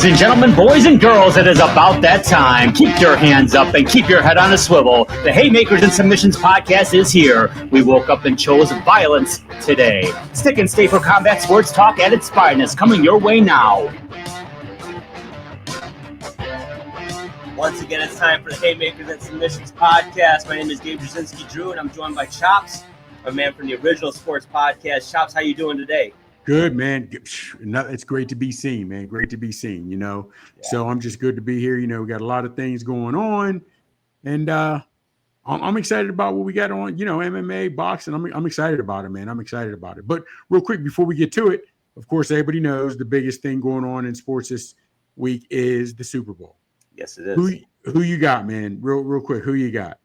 Ladies and gentlemen, boys and girls, it is about that time. Keep your hands up and keep your head on a swivel. The Haymakers and Submissions podcast is here. We woke up and chose violence today. Stick and stay for combat sports talk at its finest, coming your way now. Once again, it's time for the Haymakers and Submissions podcast. My name is Gabe Jasinski-Drew, and I'm joined by Chops, a man from the Original Sports Podcast. Chops, how you doing today? Good, man. It's great to be seen, man. Great to be seen, you know. Yeah. So I'm just good to be here. You know, we got a lot of things going on, and I'm excited about what we got on, you know, MMA, boxing. I'm excited about it, man. I'm excited about it. But real quick, before we get to it, of course, everybody knows the biggest thing going on in sports this week is the Super Bowl. Yes, it is. Who you got, man? Real quick, who you got?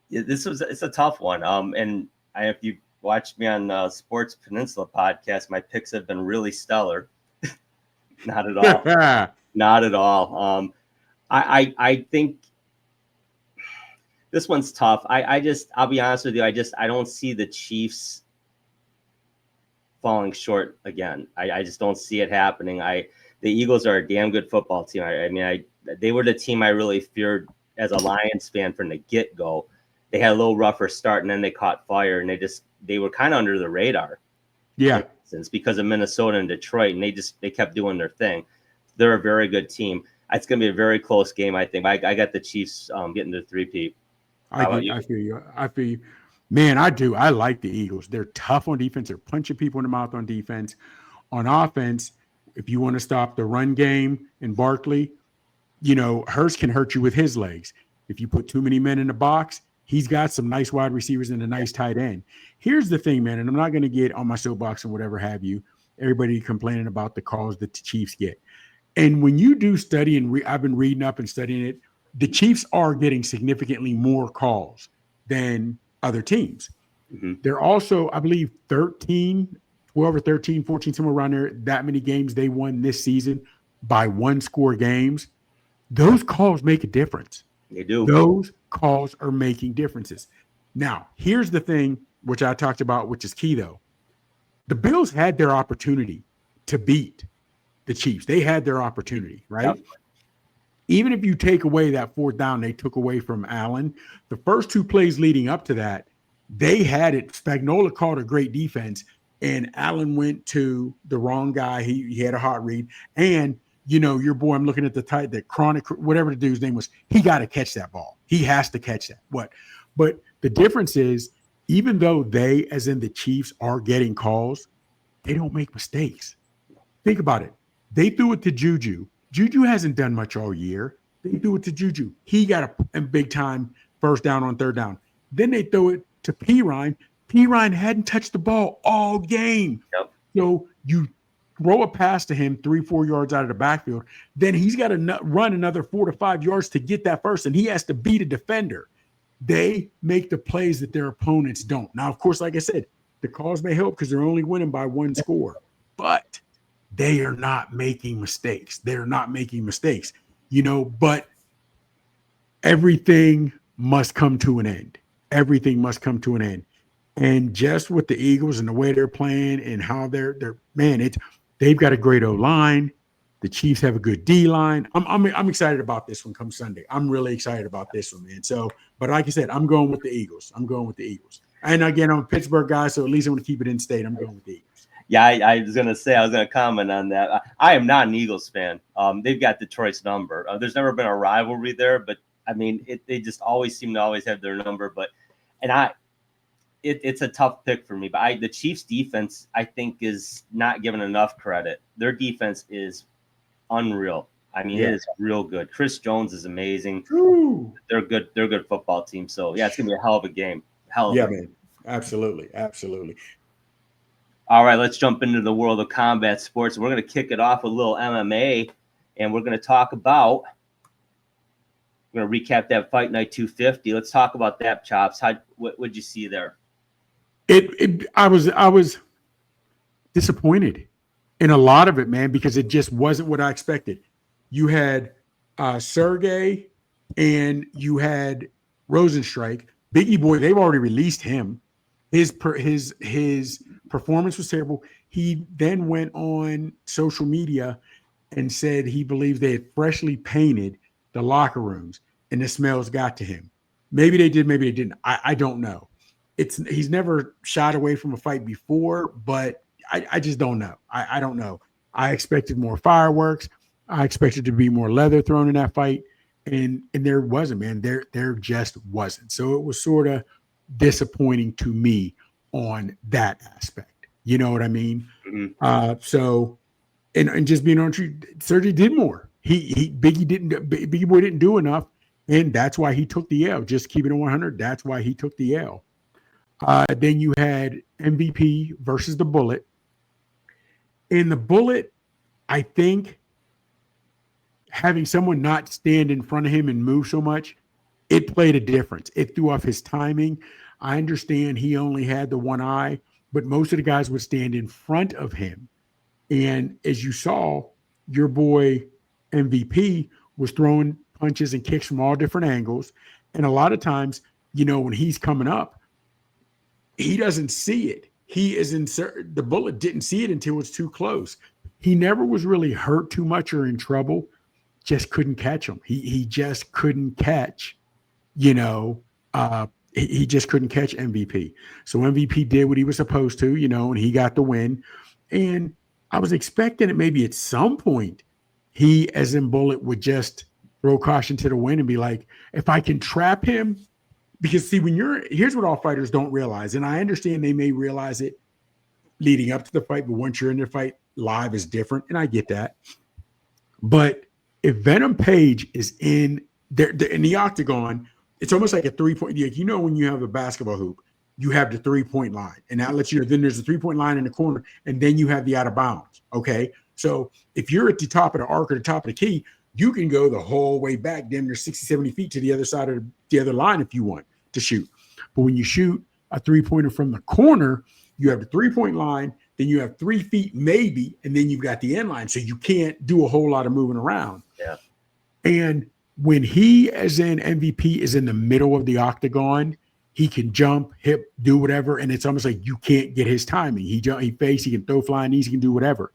Yeah, it's a tough one. And if you watched me on Sports Peninsula podcast, my picks have been really stellar. Not at all. Not at all. I think this one's tough. I'll be honest with you. I don't see the Chiefs falling short again. I just don't see it happening. The Eagles are a damn good football team. They were the team I really feared as a Lions fan from the get-go. They had a little rougher start, and then they caught fire, and they were kind of under the radar. Yeah. Since because of Minnesota and Detroit, and they kept doing their thing. They're a very good team. It's going to be a very close game, I think. I got the Chiefs getting the three-peat. I feel you. Man, I do. I like the Eagles. They're tough on defense. They're punching people in the mouth on defense. On offense, if you want to stop the run game in Barkley, you know, Hurst can hurt you with his legs. If you put too many men in the box, he's got some nice wide receivers and a nice tight end. Here's the thing, man, and I'm not going to get on my soapbox and whatever have you, everybody complaining about the calls that the Chiefs get. And when you do study, and I've been reading up and studying it, the Chiefs are getting significantly more calls than other teams. Mm-hmm. They're also, I believe, 12 or 13, 14, somewhere around there, that many games they won this season by one-score games. Those calls make a difference. They do. Those calls are making differences. Now, here's the thing, which I talked about, which is key, though. The Bills had their opportunity to beat the Chiefs. They had their opportunity, right? Yep. Even if you take away that fourth down they took away from Allen, the first two plays leading up to that, they had it. Spagnuolo called a great defense, and Allen went to the wrong guy. He had a hot read, and you know, your boy, I'm looking at the chronic, whatever the dude's name was, he got to catch that ball. He has to catch that. But the difference is, even though they, as in the Chiefs, are getting calls, they don't make mistakes. Think about it. They threw it to Juju. Juju hasn't done much all year. They threw it to Juju. He got a big time first down on third down. Then they throw it to Pirine. Pirine hadn't touched the ball all game. Yep. So you throw a pass to him 3-4 yards out of the backfield, then he's got to run another 4 to 5 yards to get that first, and he has to beat a defender. They make the plays that their opponents don't. Now, of course, like I said, the calls may help because they're only winning by one score, but they are not making mistakes. They're not making mistakes, you know, but everything must come to an end. Everything must come to an end. And just with the Eagles and the way they're playing and how they're man, they've got a great O-line. The Chiefs have a good D-line. I'm excited about this one come Sunday. I'm really excited about this one, man. So, but like I said, I'm going with the Eagles. And again, I'm a Pittsburgh guy, so at least I want to keep it in state. I'm going with the Eagles. Yeah, I was going to comment on that. I am not an Eagles fan. They've got Detroit's number. There's never been a rivalry there, but I mean, they just always seem to always have their number. It's a tough pick for me, but the Chiefs' defense, I think, is not given enough credit. Their defense is unreal. I mean, It is real good. Chris Jones is amazing. Ooh. They're good. They're a good football team. So yeah, it's gonna be a hell of a game. Man. Absolutely. All right, let's jump into the world of combat sports. We're gonna kick it off with a little MMA, and we're gonna talk about. We're gonna recap that Fight Night 250. Let's talk about that, Chops. What would you see there? I was disappointed in a lot of it, man, because it just wasn't what I expected. You had Sergey and you had Rosenstrike. Biggie Boy, they've already released him. His performance was terrible. He then went on social media and said he believes they had freshly painted the locker rooms and the smells got to him. Maybe they did, maybe they didn't. I don't know. He's never shied away from a fight before, but I just don't know. I don't know. I expected more fireworks. I expected to be more leather thrown in that fight. And there wasn't, man. There just wasn't. So it was sort of disappointing to me on that aspect. You know what I mean? Mm-hmm. So just being honest, Sergey did more. Biggie Boy didn't do enough, and that's why he took the L. Just keeping it 100. That's why he took the L. Then you had MVP versus the Bullet. In the Bullet, I think having someone not stand in front of him and move so much, it played a difference. It threw off his timing. I understand he only had the one eye, but most of the guys would stand in front of him. And as you saw, your boy MVP was throwing punches and kicks from all different angles. And a lot of times, when he's coming up, he doesn't see it. The Bullet didn't see it until it's too close. He never was really hurt too much or in trouble. Just couldn't catch him. He just couldn't catch, he just couldn't catch MVP. So MVP did what he was supposed to, and he got the win. And I was expecting it maybe at some point he, as in Bullet, would just throw caution to the wind and be like, if I can trap him, because see, here's what all fighters don't realize, and I understand they may realize it leading up to the fight, but once you're in the fight, live is different, and I get that. But if Venom Page is in the octagon, it's almost like a 3-point. When you have a basketball hoop, you have the 3-point line, and that lets you. Then there's a 3-point line in the corner, and then you have the out of bounds. Okay, so if you're at the top of the arc or the top of the key, you can go the whole way back, damn near 60, 70 feet to the other side of the other line if you want to shoot. But when you shoot a 3-pointer from the corner, you have the 3-point line, then you have 3 feet maybe, and then you've got the end line. So you can't do a whole lot of moving around. Yeah. And when he, as in MVP, is in the middle of the octagon, he can jump, hip, do whatever, and it's almost like you can't get his timing. He fakes, he can throw flying knees, he can do whatever.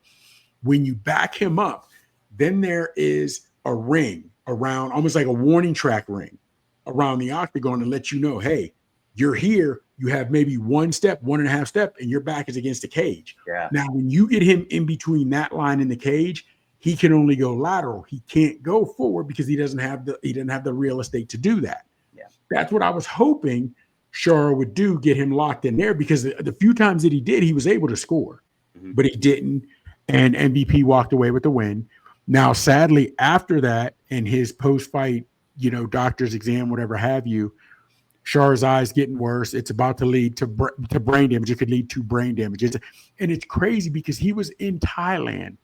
When you back him up, then there is a ring around, almost like a warning track ring around the octagon to let you know, hey, you're here. You have maybe 1.5 step, and your back is against the cage. Yeah. Now, when you get him in between that line and the cage, he can only go lateral. He can't go forward because he doesn't have the real estate to do that. Yeah. That's what I was hoping Shara would do, get him locked in there, because the few times that he did, he was able to score, but he didn't. And MVP walked away with the win. Now, sadly, after that, in his post-fight, doctor's exam, whatever have you, Shara's eyes getting worse. It's about to lead to brain damage. It could lead to brain damage. And it's crazy because he was in Thailand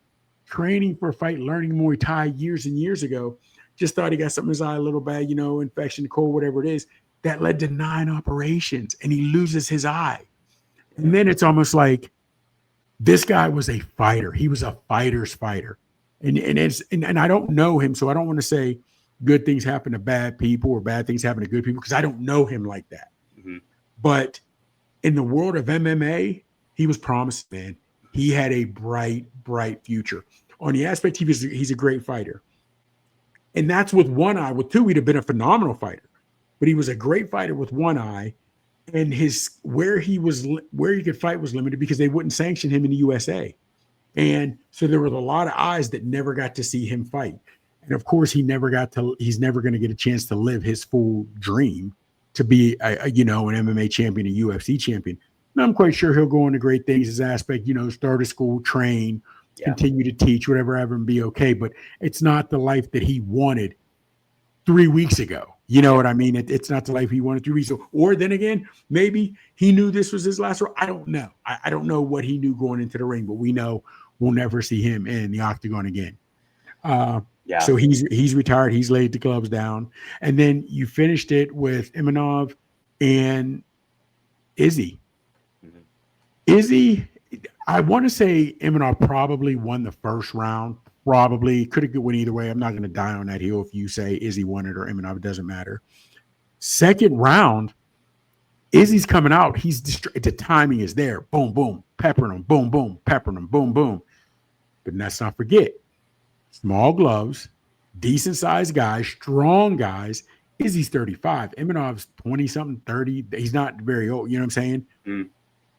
training for a fight, learning Muay Thai years and years ago. Just thought he got something in his eye, a little bad, infection, cold, whatever it is. That led to 9 operations, and he loses his eye. And then it's almost like this guy was a fighter. He was a fighter's fighter. And I don't know him, so I don't want to say good things happen to bad people or bad things happen to good people, because I don't know him like that. Mm-hmm. But in the world of MMA, he was promised, man. He had a bright, bright future. On the aspect, he's a great fighter. And that's with one eye. With two, he'd have been a phenomenal fighter. But he was a great fighter with one eye. And where he could fight was limited because they wouldn't sanction him in the USA. And so there was a lot of eyes that never got to see him fight. And of course, he's never going to get a chance to live his full dream to be an MMA champion, a UFC champion. And I'm quite sure he'll go into great things as aspect, start a school, train, continue to teach, whatever, and be okay. But it's not the life that he wanted 3 weeks ago. You know what I mean? It's not the life he wanted 3 weeks ago. Or then again, maybe he knew this was his last round. I don't know. I don't know what he knew going into the ring, but we know we'll never see him in the octagon again. So he's retired. He's laid the gloves down. And then you finished it with Imavov and Izzy. Mm-hmm. Izzy, I want to say Imavov probably won the first round. Probably could have went either way. I'm not going to die on that hill if you say Izzy won it or Imavov. It doesn't matter. Second round, Izzy's coming out. The timing is there. Boom, boom, peppering him. Boom, boom, peppering him. Boom, boom. But let's not forget, small gloves, decent sized guys, strong guys. Izzy's 35. Imanov's 20 something, 30. He's not very old. You know what I'm saying? Mm.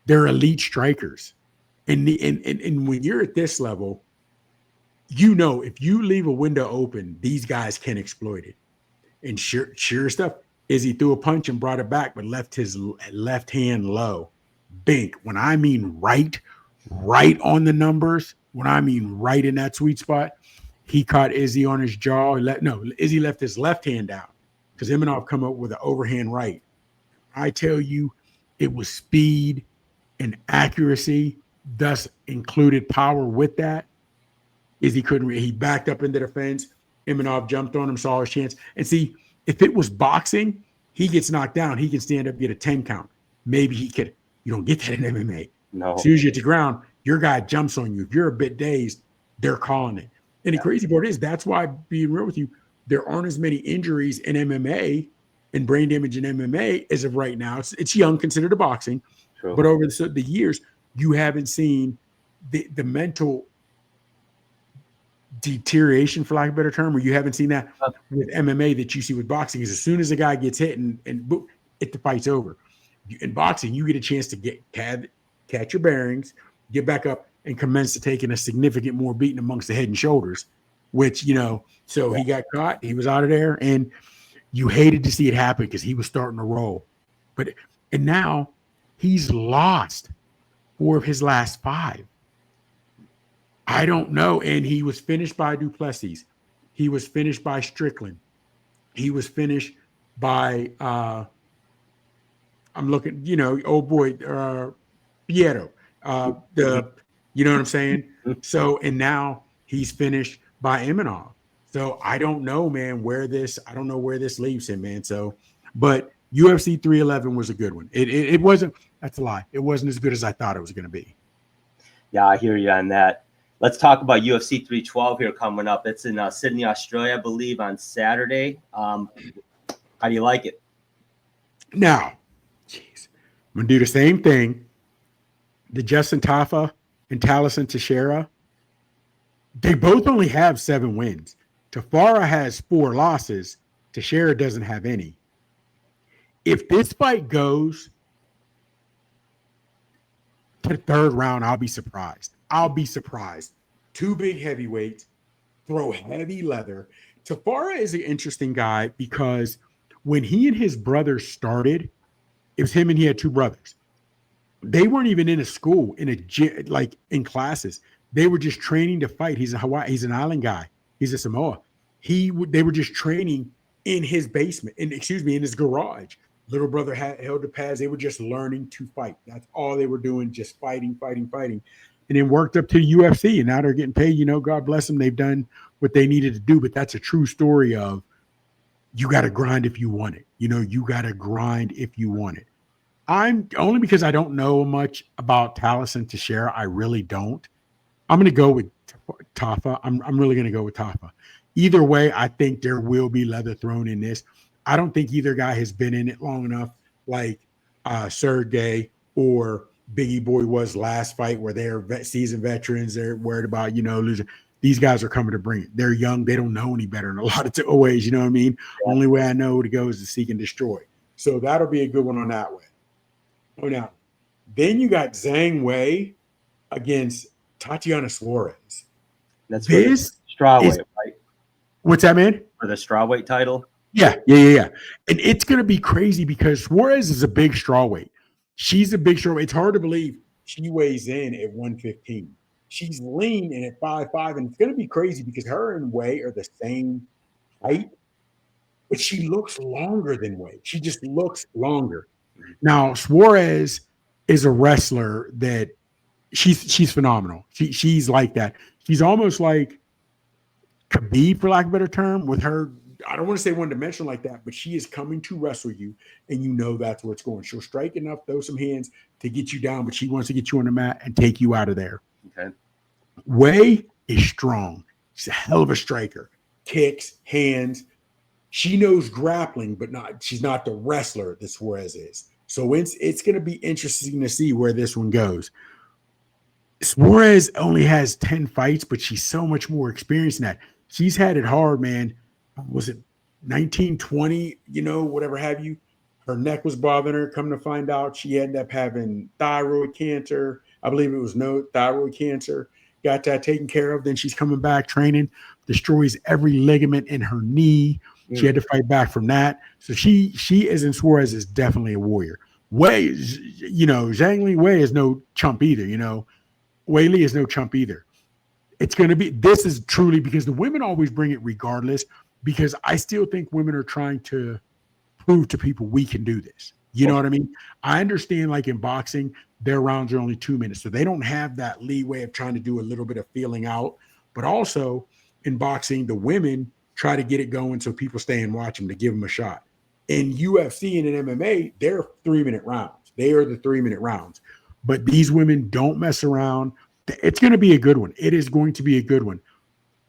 They're elite strikers. And when you're at this level, you know, if you leave a window open, these guys can exploit it. And sure stuff, Izzy threw a punch and brought it back, but left his left hand low. Bink. When I mean right on the numbers, when I mean right in that sweet spot, he caught Izzy on his jaw. Izzy left his left hand out because Imanov come up with an overhand right. I tell you, it was speed and accuracy, thus included power with that. Izzy he backed up into the fence. Imanov jumped on him, saw his chance. And see, if it was boxing, he gets knocked down. He can stand up, get a 10 count. Maybe he could. You don't get that in MMA. No. As soon as you hit the ground, your guy jumps on you. If you're a bit dazed, they're calling it. And the crazy part is that's why, being real with you, there aren't as many injuries in MMA and brain damage in MMA as of right now. It's young considered to boxing. True. But over the years, you haven't seen the mental deterioration, for lack of a better term, or you haven't seen that with MMA that you see with boxing. Is as soon as a guy gets hit and boom, the fight's over. In boxing, you get a chance to catch your bearings, get back up, and commence to taking a significant more beating amongst the head and shoulders, which, so he got caught, he was out of there, and you hated to see it happen because he was starting to roll. And now he's lost 4 of his last 5. I don't know. And he was finished by Duplessis. He was finished by Strickland. He was finished by I'm looking, old boy, Fierro. You know what I'm saying? So, and now he's finished by Imanov. So I don't know, man, I don't know where this leaves him, man. So, but UFC 311 was a good one. It wasn't, that's a lie. It wasn't as good as I thought it was going to be. Yeah, I hear you on that. Let's talk about UFC 312 here coming up. It's in Sydney, Australia, I believe, on Saturday. How do you like it? Now, I'm going to do the same thing. The Justin Tafa and Tallison Teixeira, they both only have 7 wins. Tafara has 4 losses. Teixeira doesn't have any. If this fight goes to the 3rd round, I'll be surprised. 2 big heavyweights, throw heavy leather. Tafara is an interesting guy because when he and his brother started, it was him and he had 2 brothers. They weren't even in a school, in a gym, like in classes. They were just training to fight. He's an island guy. He's a Samoa. They were just training in his basement, in his garage. Little brother held the pads. They were just learning to fight. That's all they were doing, just fighting. And then worked up to the UFC, and now they're getting paid. God bless them. They've done what they needed to do, but that's a true story of you got to grind if you want it. You got to grind if you want it. I'm only because I don't know much about Tallison Teixeira. I really don't. I'm going to go with Tafa. I'm really going to go with Tafa. Either way, I think there will be leather thrown in this. I don't think either guy has been in it long enough, like Sergey or Biggie Boy was last fight, where they're seasoned veterans. They're worried about, losing. These guys are coming to bring it. They're young. They don't know any better in a lot of ways. You know what I mean? Yeah. Only way I know to go is to seek and destroy. So that'll be a good one on that way. Oh, now, then you got Zhang Wei against Tatiana Suarez. That's this strawweight, right? What's that, man? For the strawweight title? Yeah. And it's going to be crazy because Suarez is a big strawweight. She's a big strawweight. It's hard to believe she weighs in at 115. She's lean and at 5'5", and it's going to be crazy because her and Wei are the same height, but she looks longer than Wei. She just looks longer. Now, Suarez is a wrestler that she's phenomenal. She's like that. She's almost like Khabib, for lack of a better term, with her. I don't want to say one-dimensional like that, but she is coming to wrestle you, and that's where it's going. She'll strike enough, throw some hands to get you down, but she wants to get you on the mat and take you out of there. Okay. Wei is strong. She's a hell of a striker. Kicks, hands. She knows grappling, but she's not the wrestler that Suarez is. So it's going to be interesting to see where this one goes. Suarez only has 10 fights, but she's so much more experienced than that. She's had it hard, man. Was it 1920, whatever have you? Her neck was bothering her. Come to find out, she ended up having thyroid cancer. I believe it was no thyroid cancer. Got that taken care of. Then she's coming back training, destroys every ligament in her knee. She had to fight back from that. So she is in Suarez is definitely a warrior. Zhang Li Wei is no chump either, Weili is no chump either. This is truly because the women always bring it regardless, because I still think women are trying to prove to people we can do this. You know what I mean? I understand, like in boxing, their rounds are only 2 minutes, so they don't have that leeway of trying to do a little bit of feeling out. But also in boxing, the women try to get it going so people stay and watch them to give them a shot. In UFC and in MMA, they're 3-minute rounds. They are the 3-minute rounds. But these women don't mess around. It's going to be a good one. It is going to be a good one.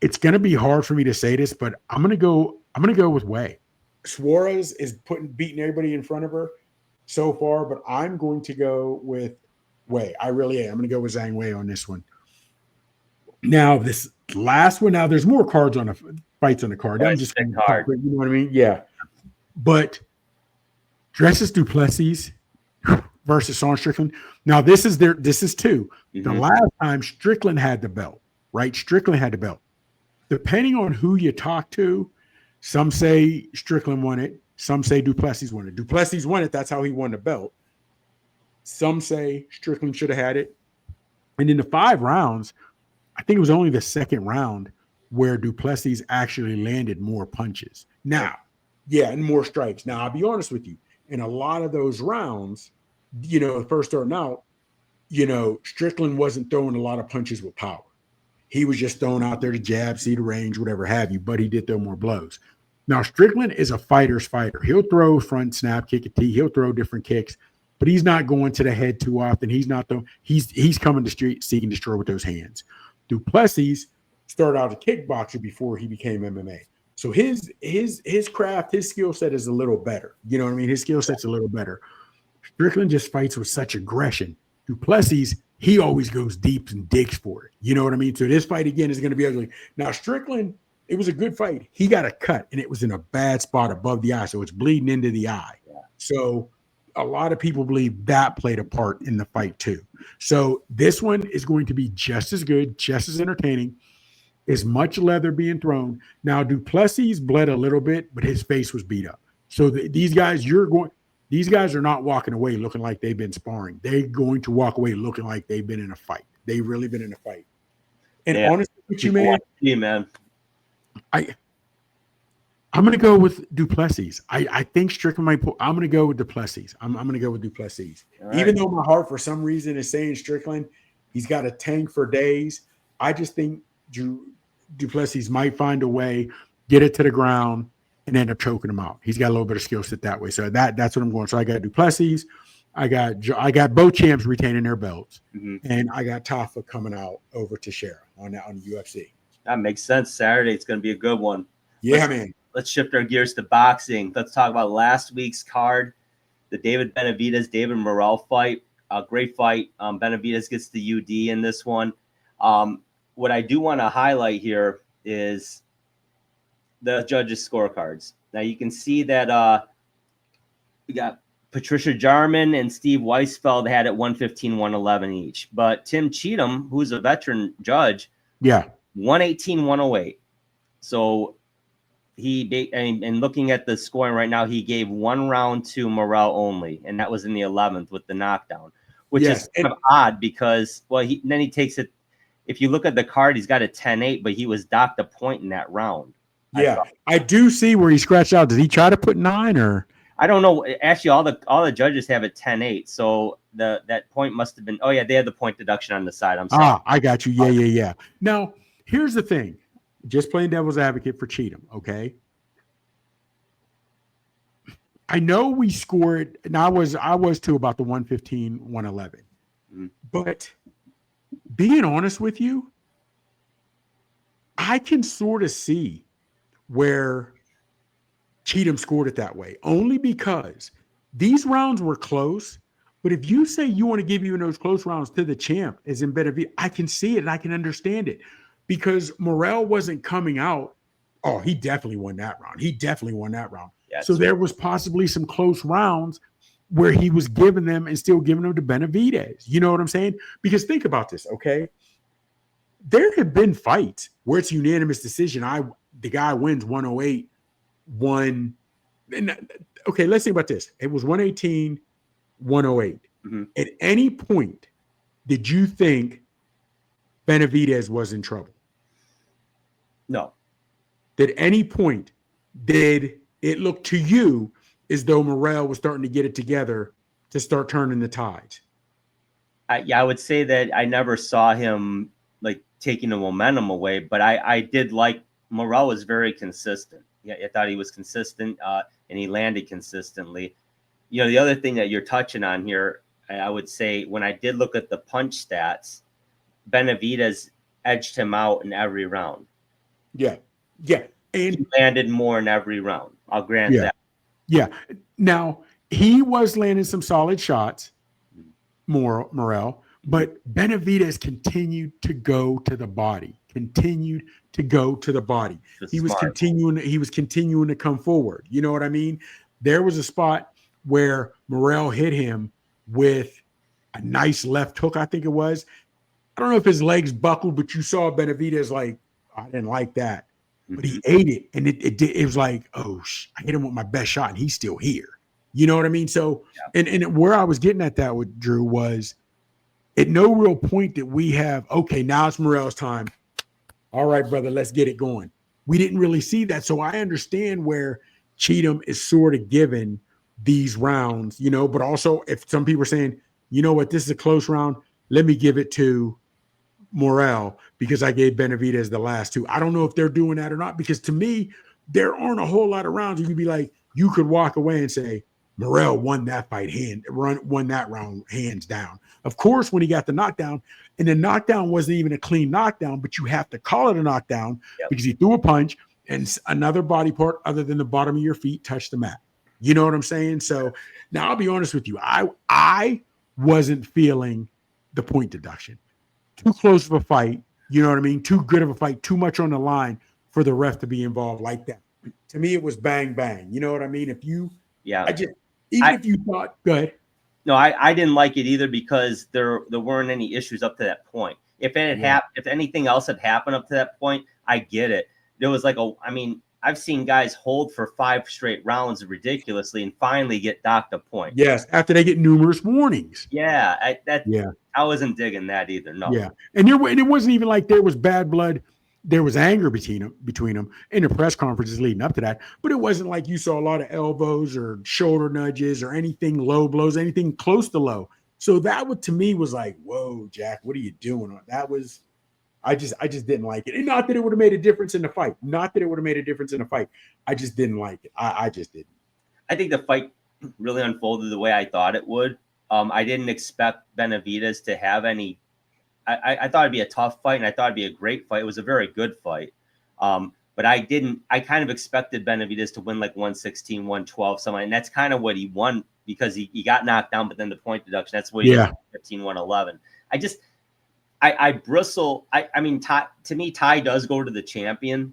It's going to be hard for me to say this, but I'm going to go with Wei. Suarez is beating everybody in front of her so far, but I'm going to go with Wei. I really am. I'm going to go with Zhang Wei on this one. Now, this last one, now there's more cards on the fights on the card. I'm just going to talk, you know what I mean? Yeah. But Dricus du Plessis versus Sean Strickland. Now, this is two. Mm-hmm. The last time Strickland had the belt, right? Strickland had the belt. Depending on who you talk to, some say Strickland won it. Some say du Plessis won it. Du Plessis won it. That's how he won the belt. Some say Strickland should have had it. And in the 5 rounds, I think it was only the second round where du Plessis actually landed more punches. Now, and more strikes. Now, I'll be honest with you. In a lot of those rounds, first starting out, Strickland wasn't throwing a lot of punches with power. He was just throwing out there to jab, see the range, whatever have you, but he did throw more blows. Now, Strickland is a fighter's fighter. He'll throw front snap, kick a tee. He'll throw different kicks, but he's not going to the head too often. He's not he's coming to street, seek and destroy with those hands. Du Plessis started out a kickboxer before he became MMA. So his craft, his skill set is a little better. You know what I mean? His skill set's a little better. Strickland just fights with such aggression. Du Plessis, he always goes deep and digs for it. You know what I mean? So this fight, again, is going to be ugly. Now, Strickland, it was a good fight. He got a cut, and it was in a bad spot above the eye, so it's bleeding into the eye. Yeah. So a lot of people believe that played a part in the fight too. So this one is going to be just as good, just as entertaining. As much leather being thrown. Now, du Plessis bled a little bit, but his face was beat up. So these guys are not walking away looking like they've been sparring. They're going to walk away looking like they've been in a fight. They've really been in a fight. And honestly with you, man, I'm going to go with du Plessis. I think Strickland might pull. I'm going to go with du Plessis. I'm going to go with du Plessis. Right. Even though my heart, for some reason, is saying Strickland, he's got a tank for days. I just think du Plessis might find a way, get it to the ground, and end up choking him out. He's got a little bit of skill set that way. So that's what I'm going. So I got du Plessis. I got both champs retaining their belts, and I got Tafa coming out over to Shara on the UFC. That makes sense. Saturday, it's going to be a good one. Yeah, man. Let's shift our gears to boxing. Let's talk about last week's card, the Benavidez, David Morrell fight. A great fight. Benavidez gets the UD in this one. What I do want to highlight here is the judges' scorecards. Now you can see that we got Patricia Jarman and Steve Weisfeld had it 115, 111 each. But Tim Cheatham, who's a veteran judge, 118, 108. So and looking at the scoring right now, he gave 1 round to Morrell only, and that was in the 11th with the knockdown, which is kind of odd because, then he takes it. If you look at the card, he's got a 10-8, but he was docked a point in that round. Yeah, I do see where he scratched out. Did he try to put 9 or? I don't know. Actually, all the judges have a 10-8, so that point must have been. Oh yeah, they had the point deduction on the side. I'm sorry. I got you. Yeah. Now here's the thing. Just playing devil's advocate for Cheatham, okay? I know we scored, and I was too about the 115, 111, but being honest with you, I can sort of see where Cheatham scored it that way, only because these rounds were close, But if you say you want to give even those close rounds to the champ, as in Benavidez, I can see it and I can understand it because Morrell wasn't coming out. Oh, he definitely won that round. He definitely won that round. So there was possibly some close rounds where he was giving them and still giving them to Benavidez. You know what I'm saying? Because think about this, okay? There have been fights where it's unanimous decision. The guy wins 108, one. Okay, let's think about this. It was 118, 108. Mm-hmm. At any point, did you think Benavidez was in trouble? No. At any point, did it look to you as though Morrell was starting to get it together to start turning the tides? I would say that I never saw him like taking the momentum away, but I did like Morrell was very consistent. Yeah, I thought he was consistent and he landed consistently. You know, the other thing that you're touching on here, I would say when I did look at the punch stats, Benavidez edged him out in every round. Yeah. Yeah. And he landed more in every round. I'll grant that. Yeah. Now, he was landing some solid shots, Morrell, but Benavidez continued to go to the body. He was continuing to come forward. You know what I mean? There was a spot where Morrell hit him with a nice left hook, I think it was. I don't know if his legs buckled, but you saw Benavidez like, I didn't like that. But he ate it, and it was like, oh, I hit him with my best shot, and he's still here. You know what I mean? So, and where I was getting at that with Drew was at no real point that we have, okay, now it's Morrell's time. All right, brother, let's get it going. We didn't really see that. So I understand where Cheatham is sort of given these rounds, you know, but also if some people are saying, you know what, this is a close round, let me give it to Morrell because I gave Benavidez the last two. I don't know if they're doing that or not, because to me, there aren't a whole lot of rounds. You could be like, you could walk away and say, Morrell won that fight, won that round hands down. Of course, when he got the knockdown, and the knockdown wasn't even a clean knockdown, but you have to call it a knockdown because he threw a punch and another body part other than the bottom of your feet touched the mat. You know what I'm saying? So now I'll be honest with you. I wasn't feeling the point deduction. Too close of a fight, you know what I mean? Too good of a fight, too much on the line for the ref to be involved like that. To me, it was bang, bang. You know what I mean? If you, if you thought, go ahead. No, I didn't like it either because there weren't any issues up to that point. If it had if anything else had happened up to that point, I get it. There was like I've seen guys hold for 5 straight rounds ridiculously and finally get docked a point. Yes, after they get numerous warnings. Yeah, I wasn't digging that either. No. Yeah, and it wasn't even like there was bad blood. There was anger between them in the press conferences leading up to that. But it wasn't like you saw a lot of elbows or shoulder nudges or anything low blows, anything close to low. So that to me was like, whoa, Jack, what are you doing? That was. I just didn't like it. And not that it would have made a difference in the fight. I just didn't like it. I just didn't. I think the fight really unfolded the way I thought it would. I didn't expect Benavidez to have any. I thought it'd be a tough fight, and I thought it'd be a great fight. It was a very good fight. But I kind of expected Benavidez to win like 116, 112, something. And that's kind of what he won because he got knocked down, but then the point deduction, that's what he did, 15, 111. I bristle. I mean, to me, Ty does go to the champion,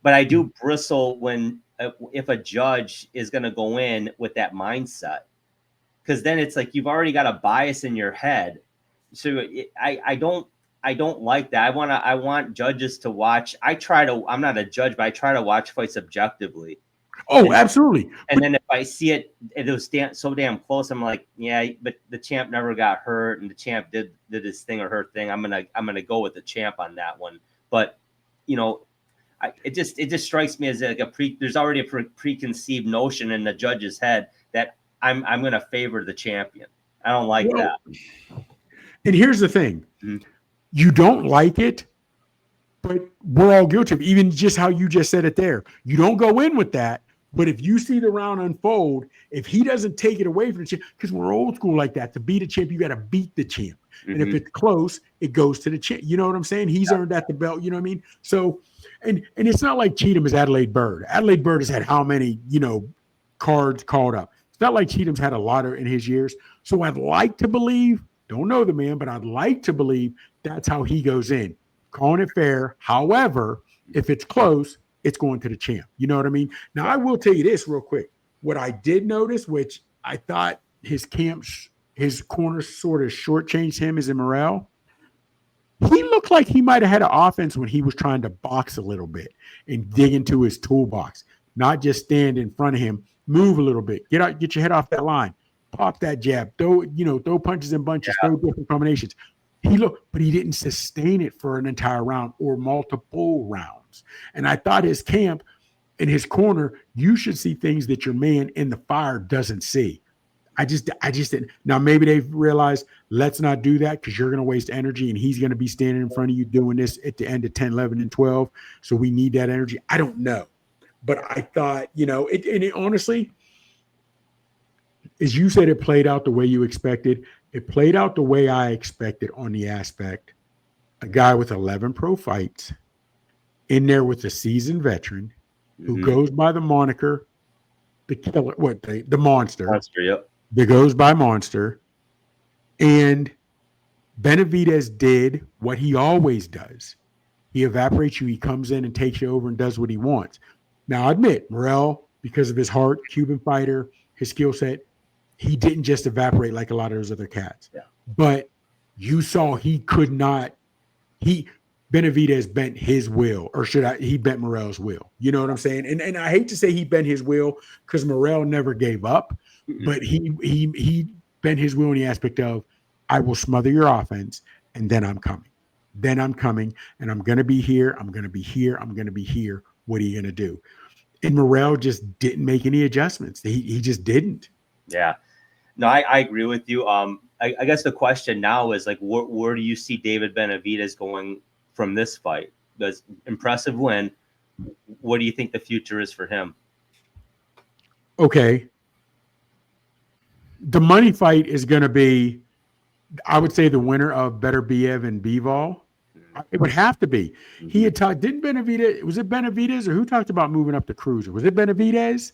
but I do bristle if a judge is going to go in with that mindset, because then it's like you've already got a bias in your head. So I don't like that. I want judges to watch. I'm not a judge, but I try to watch fights objectively. Oh, absolutely. And then if I see it was so damn close, I'm like, yeah, but the champ never got hurt, and the champ did his thing or her thing. I'm gonna go with the champ on that one. But you know, it just strikes me as like there's already a preconceived notion in the judge's head that I'm gonna favor the champion. I don't like that. And here's the thing: you don't like it, but we're all guilty of even just how you just said it there. You don't go in with that. But if you see the round unfold, if he doesn't take it away from the champ, because we're old school like that, to beat a champ, you got to beat the champ. And if it's close, it goes to the champ. You know what I'm saying? He's earned that the belt. You know what I mean? So, and it's not like Cheatham is Adelaide Bird. Adelaide Bird has had how many, cards called up. It's not like Cheatham's had a lot in his years. So I'd like to believe, don't know the man, but I'd like to believe that's how he goes in. Calling it fair. However, if it's close, it's going to the champ. You know what I mean? Now, I will tell you this real quick. What I did notice, which I thought his corner sort of shortchanged him, is in Morrell. He looked like he might have had an offense when he was trying to box a little bit and dig into his toolbox, not just stand in front of him, move a little bit, get your head off that line, pop that jab, throw punches and bunches, throw different combinations. But he didn't sustain it for an entire round or multiple rounds. And I thought his camp in his corner, you should see things that your man in the fire doesn't see. I just didn't. Now, maybe they've realized, let's not do that because you're going to waste energy and he's going to be standing in front of you doing this at the end of 10, 11, and 12. So we need that energy. I don't know. But I thought, it honestly, as you said, it played out the way you expected. It played out the way I expected on the aspect. A guy with 11 pro fights in there with a seasoned veteran who goes by the moniker, the killer, the monster. Monster, yep. That goes by Monster. And Benavidez did what he always does. He evaporates you. He comes in and takes you over and does what he wants. Now, I admit, Morrell, because of his heart, Cuban fighter, his skill set, he didn't just evaporate like a lot of those other cats. Yeah. But you saw he could not. Benavidez bent his will, or he bent Morrell's will. You know what I'm saying? And I hate to say he bent his will because Morrell never gave up. But he bent his will in the aspect of, I will smother your offense, and then I'm coming. Then I'm coming, and I'm going to be here. I'm going to be here. I'm going to be here. What are you going to do? And Morrell just didn't make any adjustments. He just didn't. Yeah. No, I agree with you. I guess the question now is, like, where do you see David Benavidez going from this fight? That's impressive win. What do you think the future is for him? Okay. The money fight is going to be, I would say, the winner of Beterbiev and Bivol. It would have to be. He had talked, didn't Benavidez, was it Benavidez or who talked about moving up to cruiser? Was it Benavidez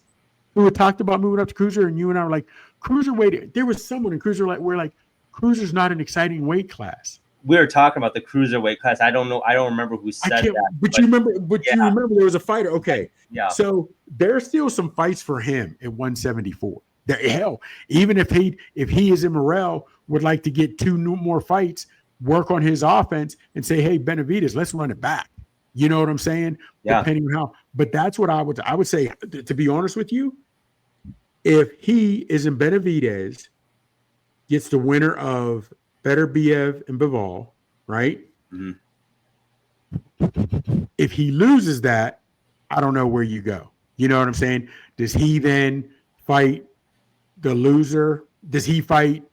who had talked about moving up to cruiser? And you and I were like, cruiserweight, there was someone in cruiser, we're like, cruiser's not an exciting weight class. We were talking about the cruiserweight class. I don't know. I don't remember who said that. But you remember there was a fighter. Okay. Yeah. So there's still some fights for him at 174. Hell, even if he is in Morrell, would like to get two more fights, work on his offense, and say, hey, Benavidez, let's run it back. You know what I'm saying? Yeah. Depending on how. But that's what I would say, to be honest with you, if he is in Benavidez, gets the winner of Beterbiev and Bivol, right? Mm-hmm. If he loses that, I don't know where you go. You know what I'm saying? Does he then fight the loser? Does he fight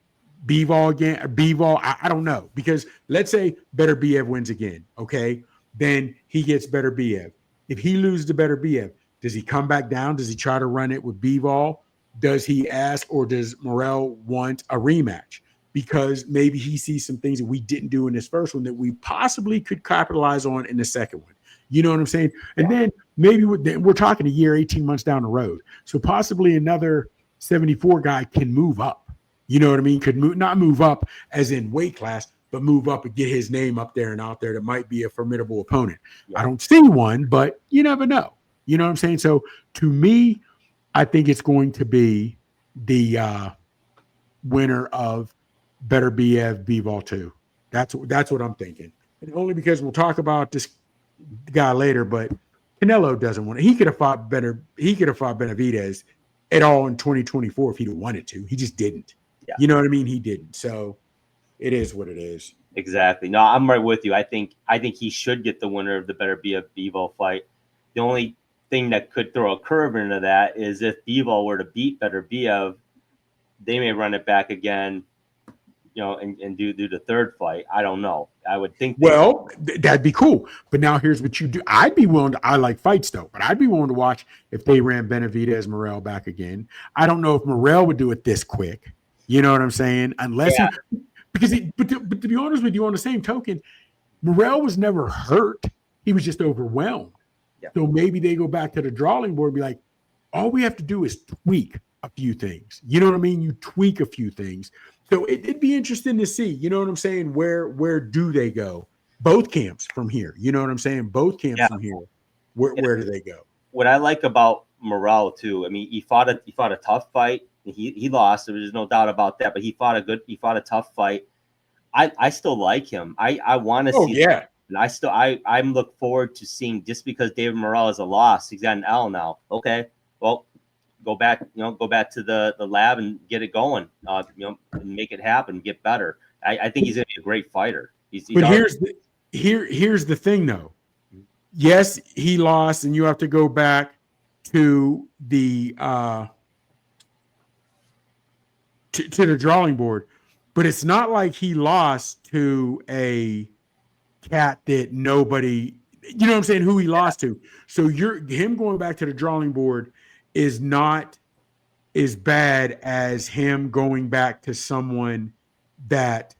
Bivol again? Bivol, I don't know. Because let's say Beterbiev wins again, okay? Then he gets Beterbiev. If he loses to Beterbiev, does he come back down? Does he try to run it with Bivol? Does he ask, or does Morrell want a rematch? Because maybe he sees some things that we didn't do in this first one that we possibly could capitalize on in the second one. You know what I'm saying? And then maybe we're talking a year, 18 months down the road. So possibly another 74 guy can move up. You know what I mean? Could not move up as in weight class, but move up and get his name up there and out there that might be a formidable opponent. Yeah. I don't see one, but you never know. You know what I'm saying? So to me, I think it's going to be the winner of Beterbiev Bivol 2. That's what I'm thinking. And only because we'll talk about this guy later, but Canelo doesn't want it. He could have fought Benavidez at all in 2024 if he'd wanted to. He just didn't. Yeah. You know what I mean? He didn't. So it is what it is. Exactly. No, I'm right with you. I think he should get the winner of the Beterbiev Bivol fight. The only thing that could throw a curve into that is if Bivol were to beat Beterbiev, they may run it back again, and do the third fight. I don't know. I would think. Well, that'd be cool. But now here's what you do. I'd be willing to. I like fights though, but I'd be willing to watch if they ran Benavidez Morrell back again. I don't know if Morrell would do it this quick. You know what I'm saying? Unless but to be honest with you, on the same token, Morrell was never hurt. He was just overwhelmed. Yeah. So maybe they go back to the drawing board and be like, all we have to do is tweak a few things. You know what I mean? You tweak a few things. So it'd be interesting to see, you know what I'm saying? Where do they go? Both camps from here. You know what I'm saying? Both camps from here. Where do they go? What I like about Morrell too, I mean, he fought a tough fight. He lost. There's no doubt about that. But he fought a tough fight. I still like him. I want to see. Yeah. And I'm look forward to seeing, just because David Morrell is a loss, he's got an L now. Okay, well, go back to the lab and get it going. And make it happen, get better. I think he's gonna be a great fighter. But here's the thing though. Yes, he lost, and you have to go back to the to the drawing board. But it's not like he lost to a cat that nobody, you know what I'm saying, who he lost to. So him going back to the drawing board is not as bad as him going back to someone that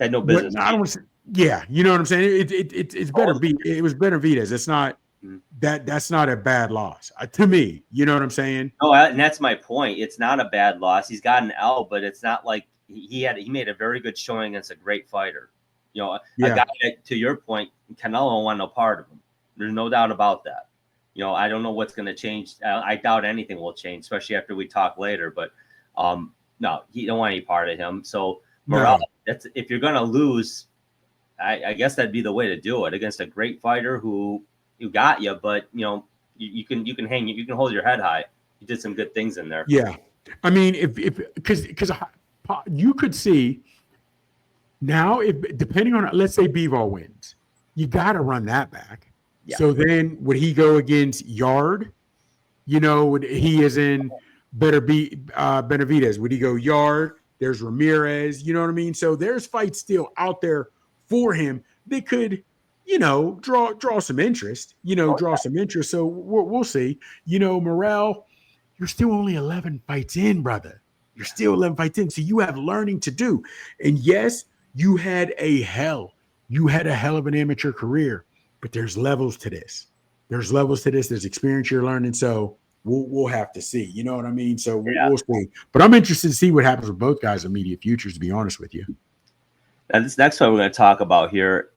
no business. I don't want to say, yeah, you know what I'm saying? It's better. It was Benavidez. It's not that's not a bad loss to me. You know what I'm saying? No, and that's my point. It's not a bad loss. He's got an L, but it's not like he made a very good showing against a great fighter. A guy that, to your point, Canelo don't want no part of him. There's no doubt about that. I don't know what's going to change. I doubt anything will change, especially after we talk later. But no, he don't want any part of him. So Morrell, that's if you're going to lose. I guess that'd be the way to do it against a great fighter who got you, but you can hold your head high. You did some good things in there. Yeah, I mean, because you could see now, if depending on, let's say Bivol wins, you got to run that back. Yeah. So then would he go against Yard? Would he is in Benavidez? Would he go Yard? There's Ramirez. You know what I mean? So there's fights still out there for him. They could, draw some interest. Some interest. So we'll see. Morrell, you're still only 11 fights in, brother. You're still 11 fights in. So you have learning to do. And yes, you had a hell of an amateur career, but there's levels to this. There's experience you're learning. So we'll have to see. You know what I mean? So we'll see. But I'm interested to see what happens with both guys' immediate futures, to be honest with you. Now, this next one we're going to talk about here,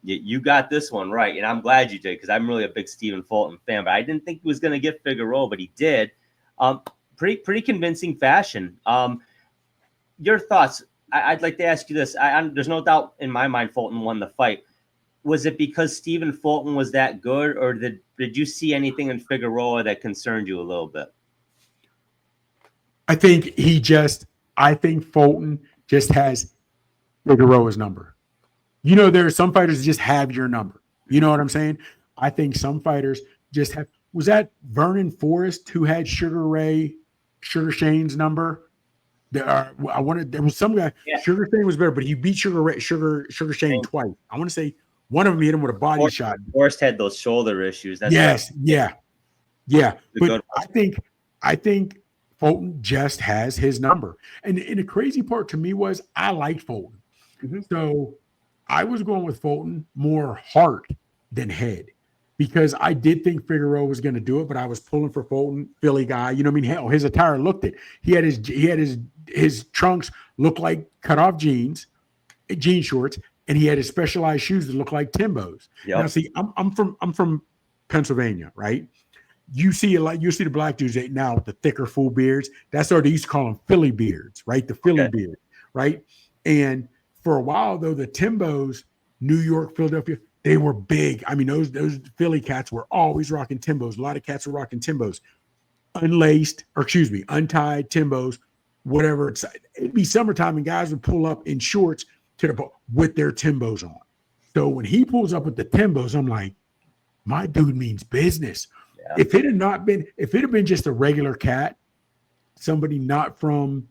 you got this one right, and I'm glad you did, because I'm really a big Stephen Fulton fan, but I didn't think he was going to get Figueroa, but he did. Pretty convincing fashion. Your thoughts? I'd like to ask you this. There's no doubt in my mind Fulton won the fight. Was it because Stephen Fulton was that good, or did you see anything in Figueroa that concerned you a little bit? I think Fulton just has Figueroa's number. There are some fighters that just have your number. You know what I'm saying? I think some fighters just have. Was that Vernon Forrest who had Sugar Shane's number? There was some guy. Yeah. Sugar Shane was better, but he beat Sugar Shane twice. I want to say one of them hit him with a body shot. Forrest had those shoulder issues. Yeah. But I think Fulton just has his number. And the crazy part to me was I liked Fulton. Mm-hmm. So I was going with Fulton more heart than head, because I did think Figueroa was going to do it, but I was pulling for Fulton, Philly guy. You know what I mean? Hell, his attire looked it. He had his trunks look like cut off jean shorts, and he had his specialized shoes that look like Timbo's. Yep. Now, see, I'm from Pennsylvania, right? You see the black dudes now with the thicker full beards. That's what they used to call them, Philly beards, right? The Philly beard, right? And for a while, though, the Timbos, New York, Philadelphia, they were big. I mean, those Philly cats were always rocking Timbos. A lot of cats were rocking Timbos, untied Timbos, whatever. It'd be summertime, and guys would pull up in shorts with their Timbos on. So when he pulls up with the Timbos, I'm like, my dude means business. Yeah. If it had been just a regular cat, somebody not from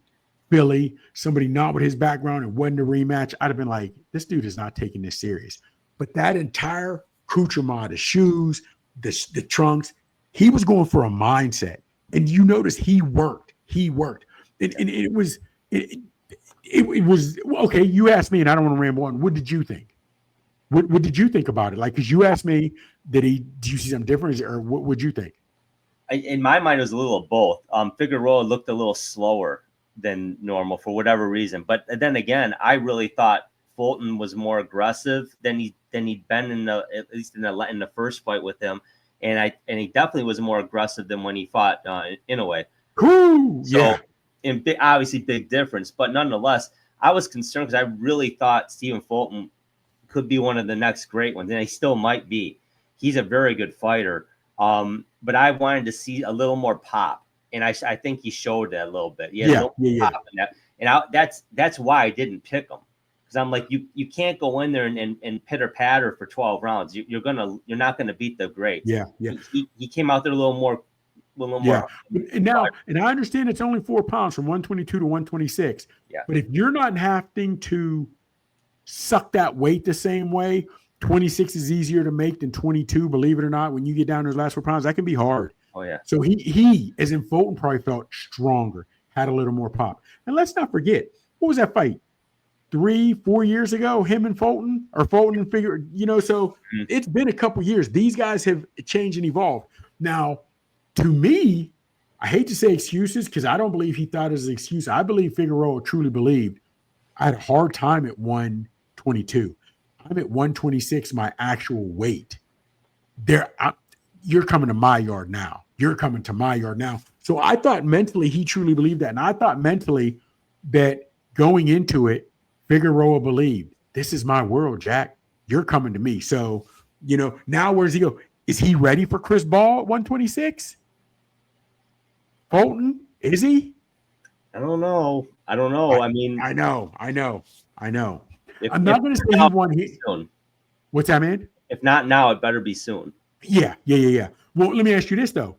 Philly, somebody not with his background, and wasn't a rematch, I'd have been like, this dude is not taking this serious. But that entire accoutrement, the shoes, the trunks, he was going for a mindset. And you notice he worked. And it was okay. You asked me, and I don't want to ramble on. What did you think? What did you think about it? Like, because you asked me, did you see something different, or what would you think? in my mind, it was a little of both. Figueroa looked a little slower than normal for whatever reason. But then again, I really thought Fulton was more aggressive than he'd been at least in the first fight with him. And he definitely was more aggressive than when he fought Inoue. Ooh, So, yeah. Obviously big difference, but nonetheless, I was concerned because I really thought Stephen Fulton could be one of the next great ones, and he still might be. He's a very good fighter. But I wanted to see a little more pop, and I think he showed that a little bit. He had a little pop in that, and that's why I didn't pick him, because I'm like, you can't go in there and pitter patter for 12 rounds. You're not gonna beat the greats. Yeah. He came out there a little more. And I understand it's only 4 pounds from 122 to 126. Yeah. But if you're not having to suck that weight the same way, 26 is easier to make than 22. Believe it or not, when you get down to those last 4 pounds, that can be hard. Oh yeah. So he, as in Fulton, probably felt stronger, had a little more pop. And let's not forget, what was that fight? 3-4 years ago, him and Fulton, or Fulton and Figueroa, so it's been a couple years. These guys have changed and evolved. Now, to me, I hate to say excuses because I don't believe he thought it was an excuse. I believe Figueroa truly believed. I had a hard time at 122. I'm at 126, my actual weight. You're coming to my yard now. You're coming to my yard now. So I thought mentally he truly believed that. And I thought mentally that going into it, Figueroa believed, this is my world, Jack. You're coming to me. So, now where does he go? Is he ready for Chris Ball at 126? Fulton, is he? I don't know. I mean, I know. I'm if not going to say he won soon. What's that, man? If not now, it better be soon. Yeah. Well, let me ask you this, though.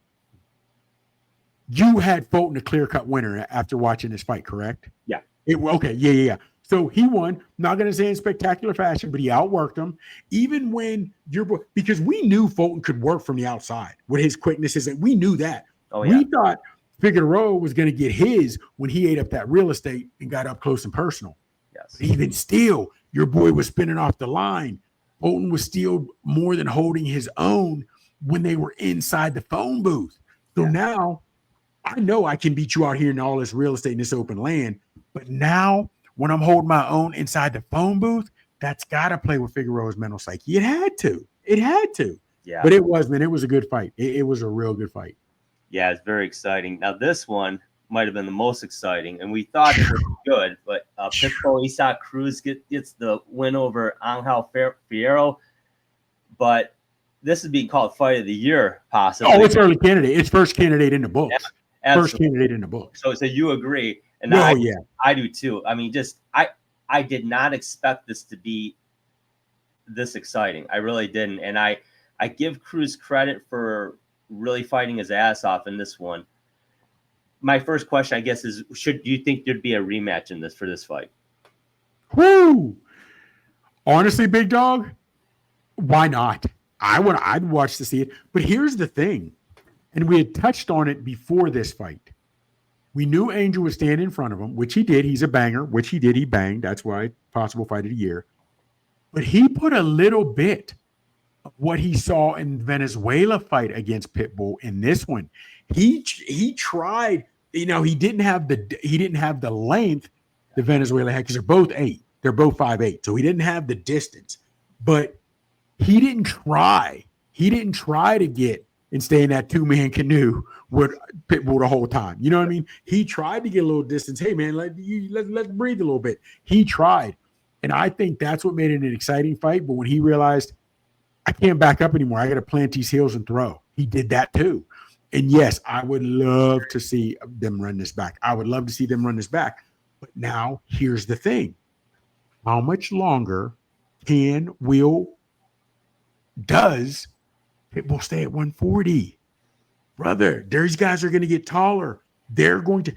You had Fulton a clear-cut winner after watching this fight, correct? Yeah. Okay, yeah. So he won, not going to say in spectacular fashion, but he outworked him. Even when because we knew Fulton could work from the outside with his quickness. We knew that. Oh, yeah. We thought Figueroa was going to get his when he ate up that real estate and got up close and personal. Yes. But even still, your boy was spinning off the line. Fulton was still more than holding his own when they were inside the phone booth. So now I know I can beat you out here in all this real estate in this open land. But now when I'm holding my own inside the phone booth, that's got to play with Figueroa's mental psyche. It had to. Yeah. But it was a good fight. It was a real good fight. Yeah, it's very exciting. Now, this one might have been the most exciting, and we thought it was good, but Pitbull, he saw Cruz gets the win over Angel Fierro, but this is being called Fight of the Year, possibly. Oh, it's early candidate. It's first candidate in the books. Yeah, first candidate in the books. So you agree. And I do too. I mean, I did not expect this to be this exciting. I really didn't. And I give Cruz credit for really fighting his ass off in this one. My first question, I guess, is do you think there'd be a rematch for this fight? Woo! Honestly, big dog, why not? I'd watch to see it. But here's the thing, and we had touched on it before this fight. We knew Angel would stand in front of him, which he did. He's a banger, which he did. He banged. That's why possible fight of the year. But he put a little bit of what he saw in Venezuela fight against Pitbull in this one. He tried. He didn't have the length that Venezuela had because they're both 8. They're both 5'8". So he didn't have the distance, but he didn't try. He didn't try to get and stay in that 2-man canoe with Pitbull the whole time. You know what I mean? He tried to get a little distance. Hey, man, let's breathe a little bit. He tried. And I think that's what made it an exciting fight. But when he realized, I can't back up anymore, I got to plant these heels and throw. He did that too. And yes, I would love to see them run this back. But now here's the thing. How much longer does Pitbull stay at 140? Brother, these guys are going to get taller. They're going to,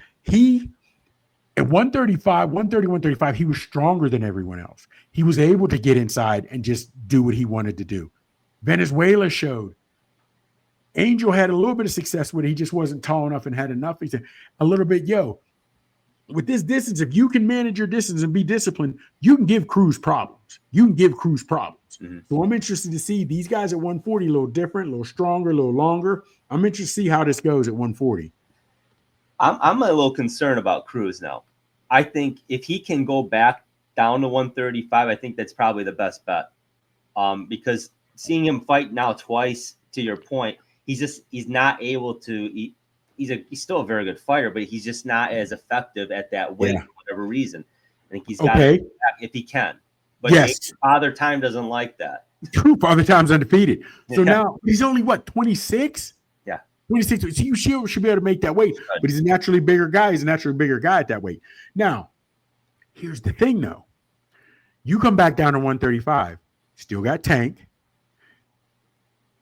at 135, 130, 135, he was stronger than everyone else. He was able to get inside and just do what he wanted to do. Venezuela showed. Angel had a little bit of success with it. He just wasn't tall enough and had enough. He said a little bit, with this distance, if you can manage your distance and be disciplined, you can give Cruz problems. Mm-hmm. So I'm interested to see these guys at 140, a little different, a little stronger, a little longer. I'm interested to see how this goes at 140. I'm a little concerned about Cruz now. I think if he can go back down to 135, I think that's probably the best bet. Because seeing him fight now twice, to your point, he's not able to. He's still a very good fighter, but he's just not as effective at that weight for whatever reason. I think he's got to go back if he can. But yes, Father Time doesn't like that. True, Father Time's undefeated. So now he's only what, 26? Yeah. 26. So you should be able to make that weight, but he's a naturally bigger guy. He's a naturally bigger guy at that weight. Now, here's the thing, though. You come back down to 135, still got Tank.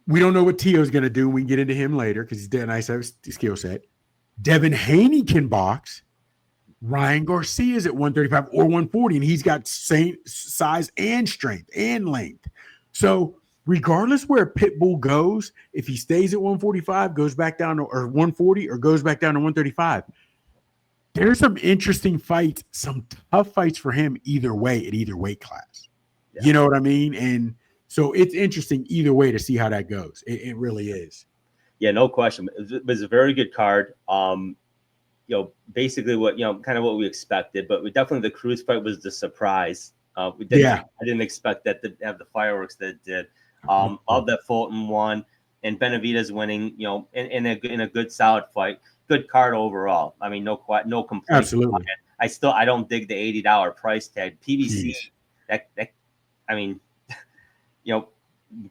We don't know what Tio's going to do. We can get into him later because he's dead nice to have his skill set. Devin Haney can box. Ryan Garcia's at 135 or 140, and he's got same size and strength and length. So regardless where Pitbull goes, if he stays at 145, goes back down to or 140 or goes back down to 135, there's some interesting fights, some tough fights for him either way at either weight class. Yeah. You know what I mean? And so it's interesting either way to see how that goes. It really is. Yeah, no question. It was a very good card. Basically kind of what we expected, but definitely the Cruz fight was the surprise. I didn't expect that to have the fireworks that it did. Love that Fulton won and Benavidez winning, in a good solid fight. Good card overall. I mean, no complaints. Absolutely. I don't dig the $80 price tag. PBC, that I mean,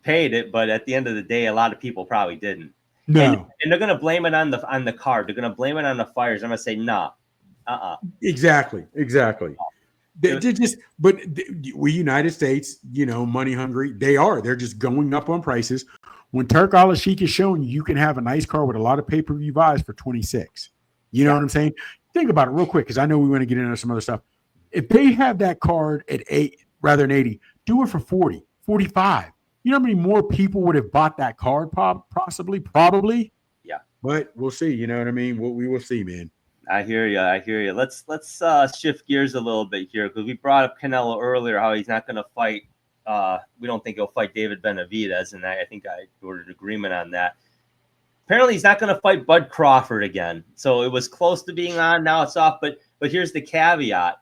paid it, but at the end of the day, a lot of people probably didn't. No. And they're gonna blame it on the card. They're gonna blame it on the fires. I'm gonna say nah. Exactly. We United States, money hungry. They're just going up on prices. When Turk Al-Sheikh is showing you can have a nice car with a lot of pay-per-view buys for 26. You know what I'm saying? Think about it real quick because I know we want to get into some other stuff. If they have that card at 8 rather than 80, do it for 40, 45. You know how many more people would have bought that card? Probably. Yeah. But we'll see. You know what I mean? We will see, man. I hear you. Let's shift gears a little bit here because we brought up Canelo earlier, how he's not going to fight. We don't think he'll fight David Benavidez, and I think I ordered an agreement on that. Apparently, he's not going to fight Bud Crawford again. So it was close to being on. Now it's off. But here's the caveat.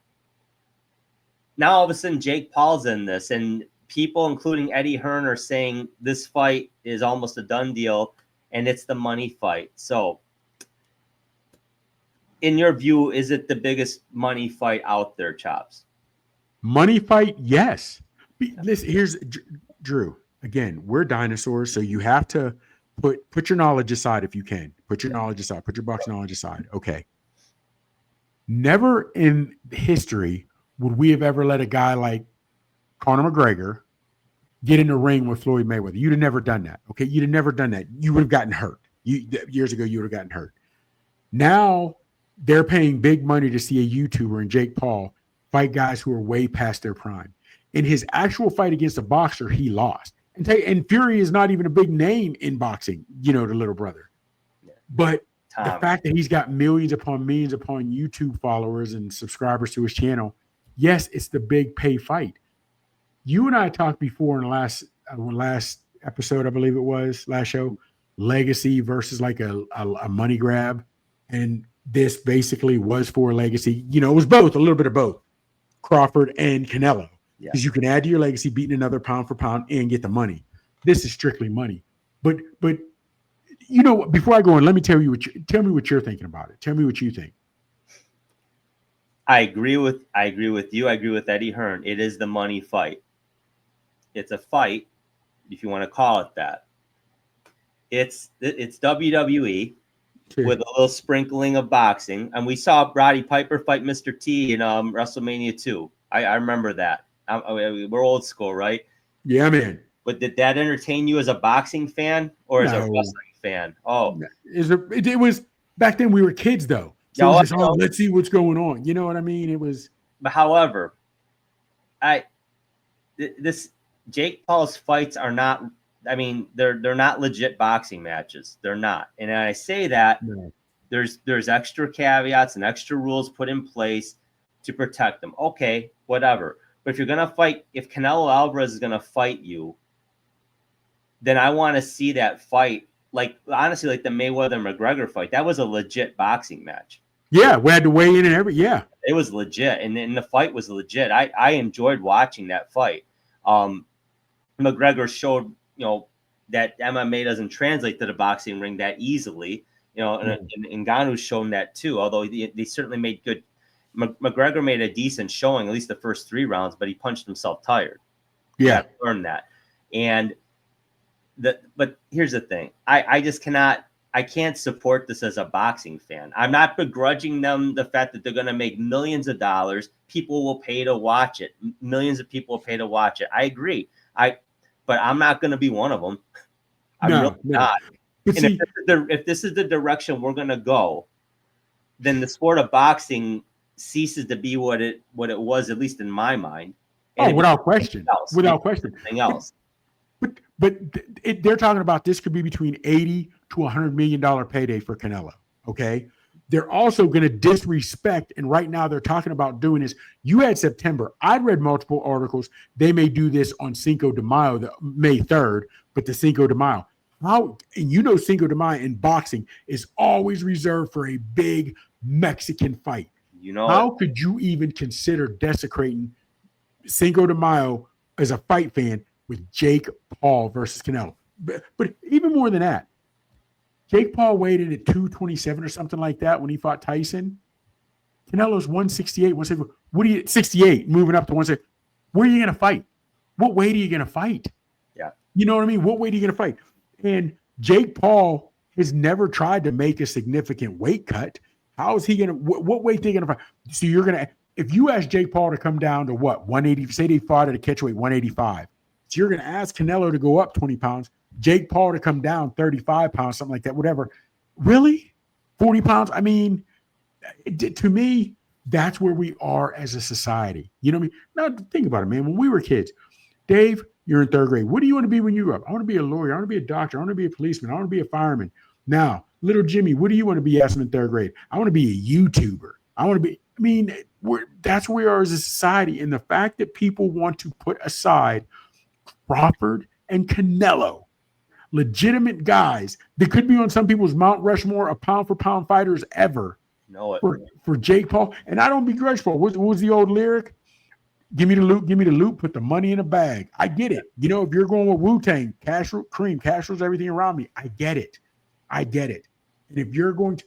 Now all of a sudden, Jake Paul's in this, and people, including Eddie Hearn, are saying this fight is almost a done deal, and it's the money fight. So, in your view, is it the biggest money fight out there, Chops? Money fight, yes. Listen, here's Drew. Again, we're dinosaurs, so you have to put your knowledge aside if you can. Put your knowledge aside. Put your box knowledge aside. Okay. Never in history would we have ever let a guy like Conor McGregor get in the ring with Floyd Mayweather. You'd have never done that. Okay. You'd have never done that. You would have gotten hurt. Years ago, you would have gotten hurt. Now they're paying big money to see a YouTuber and Jake Paul fight guys who are way past their prime. In his actual fight against a boxer, he lost. And Fury is not even a big name in boxing, the little brother. Yeah. But the fact that he's got millions upon YouTube followers and subscribers to his channel, yes, it's the big pay fight. You and I talked before in the last episode, I believe it was, last show, legacy versus like a money grab. And this basically was for legacy. It was both, a little bit of both, Crawford and Canelo. Because you can add to your legacy, beating another pound for pound and get the money. This is strictly money. But before I go on, let me tell me what you're thinking about it. Tell me what you think. I agree with you. I agree with Eddie Hearn. It is the money fight. It's a fight, if you want to call it that. It's WWE with a little sprinkling of boxing. And we saw Roddy Piper fight Mr. T in WrestleMania 2. I remember that. We're old school, right? Yeah, man. But did that entertain you as a boxing fan or as a wrestling fan? Oh, it was back then. We were kids, though. So it was just, let's see what's going on. You know what I mean? It was. But however, this Jake Paul's fights are not. I mean, they're not legit boxing matches. They're not. And I say that there's extra caveats and extra rules put in place to protect them. Okay, whatever. But if you're going to fight, if Canelo Alvarez is going to fight you, then I want to see that fight. Like, honestly, like the Mayweather-McGregor fight, that was a legit boxing match. Yeah, we had to weigh in and everything. Yeah. It was legit. And then the fight was legit. I enjoyed watching that fight. McGregor showed, that MMA doesn't translate to the boxing ring that easily. And Ngannou's shown that too, although they certainly made good. McGregor made a decent showing, at least the first 3 rounds, but he punched himself tired. Yeah. Learned that. But here's the thing. I just I can't support this as a boxing fan. I'm not begrudging them the fact that they're going to make millions of dollars. People will pay to watch it. Millions of people will pay to watch it. I agree. But I'm not going to be one of them. I'm really not. But and if this is the direction we're going to go, then the sport of boxing ceases to be what it was, at least in my mind. And without question. Without question. Anything else. But they're talking about this could be between $80 to $100 million payday for Canelo. Okay. They're also going to disrespect. And right now they're talking about doing this. You had September. I'd read multiple articles. They may do this on Cinco de Mayo, May 3rd, but the Cinco de Mayo. Cinco de Mayo in boxing is always reserved for a big Mexican fight. How could you even consider desecrating Cinco de Mayo as a fight fan with Jake Paul versus Canelo? But even more than that, Jake Paul weighed in at 227 or something like that when he fought Tyson. Canelo's 168, 170. 68, moving up to 160. Where are you going to fight? What weight are you going to fight? Yeah. You know what I mean? What weight are you going to fight? And Jake Paul has never tried to make a significant weight cut. How is he going to, what weight are you going to fight? So you're going to, if you ask Jake Paul to come down to what, 180, say they fought at a catchweight 185. So you're going to ask Canelo to go up 20 pounds, Jake Paul to come down 35 pounds, something like that, whatever. Really? 40 pounds? I mean, to me, that's where we are as a society. You know what I mean? Now, think about it, man. When we were kids, Dave, you're in 3rd grade. What do you want to be when you grow up? I want to be a lawyer. I want to be a doctor. I want to be a policeman. I want to be a fireman. Now, little Jimmy, what do you want to be? Asked him in 3rd grade. I want to be a YouTuber. That's where we are as a society. And the fact that people want to put aside Crawford and Canelo, legitimate guys that could be on some people's Mount Rushmore of pound for pound fighters ever. For Jake Paul. And I don't begrudge Paul. What was the old lyric? Give me the loot, put the money in a bag. I get it. If you're going with Wu-Tang, cream, cash rules everything around me. I get it. And if you're going to,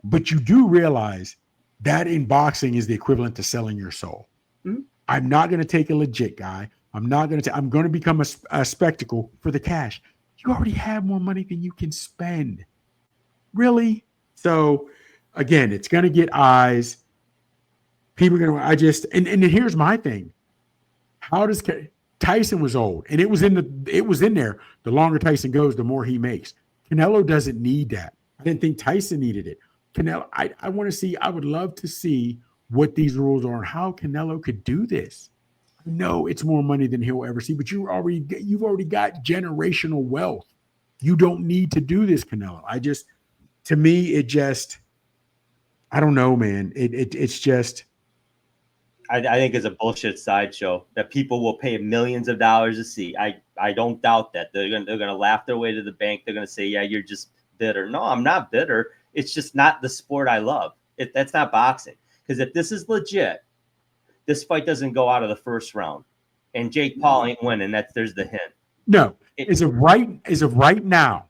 but you do realize that in boxing is the equivalent to selling your soul. Mm-hmm. I'm not going to take a legit guy. I'm going to become a spectacle for the cash. You already have more money than you can spend. Really? So again, it's going to get eyes. People are going to, and here's my thing. How does Tyson was old and it was in there. The longer Tyson goes, the more he makes. Canelo doesn't need that. I didn't think Tyson needed it. Canelo, I would love to see what these rules are and how Canelo could do this. I know it's more money than he'll ever see, but you've already got generational wealth. You don't need to do this, Canelo. To me, I don't know, man. It's just. I think it's a bullshit sideshow that people will pay millions of dollars to see. I don't doubt that they're gonna laugh their way to the bank. They're gonna say, "Yeah, you're just bitter." No, I'm not bitter. It's just not the sport I love. That's not boxing. Because if this is legit, this fight doesn't go out of the first round, and Jake Paul ain't winning. There's the hint. No, is it right now?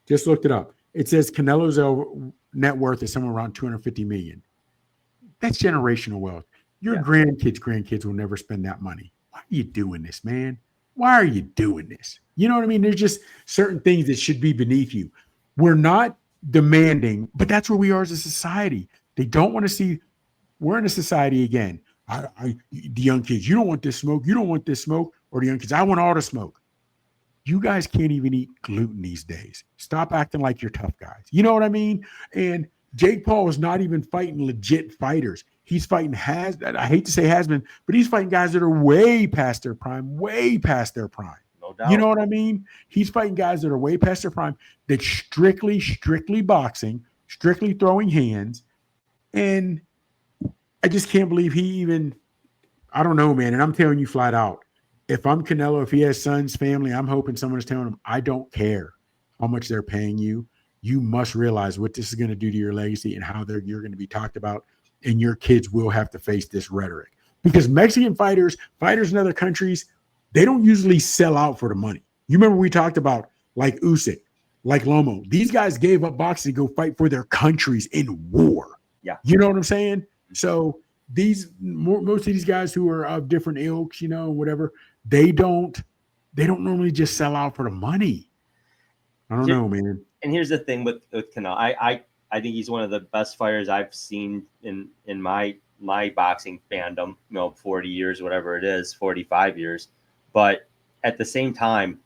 Just looked it up. It says Canelo's net worth is somewhere around $250 million. That's generational wealth. Your grandkids will never spend that money. Why are you doing this, man? Why are you doing this? You know what I mean? There's just certain things that should be beneath you. We're not demanding, but that's where we are as a society. They don't want to see. We're in a society again. The young kids, you don't want this smoke. You don't want this smoke. Or the young kids, I want all the smoke. You guys can't even eat gluten these days. Stop acting like you're tough guys. You know what I mean? And Jake Paul is not even fighting legit fighters. He's fighting I hate to say has-been, but he's fighting guys that are way past their prime. No doubt. You know what I mean? He's fighting guys that are way past their prime, that's strictly boxing, strictly throwing hands. And I just can't believe he even. I don't know, man. And I'm telling you flat out, if I'm Canelo, if he has sons, family, I'm hoping someone is telling him, I don't care how much they're paying you. You must realize what this is going to do to your legacy and how you're going to be talked about. And your kids will have to face this rhetoric. Because Mexican fighters in other countries, they don't usually sell out for the money. You remember we talked about like Usyk, like Lomo. These guys gave up boxing to go fight for their countries in war. Yeah. You know what I'm saying? So most of these guys who are of different ilks, whatever, they don't normally just sell out for the money. I don't know, man. And here's the thing with Canelo. I think he's one of the best fighters I've seen in my boxing fandom, 40 years, whatever it is, 45 years. But at the same time,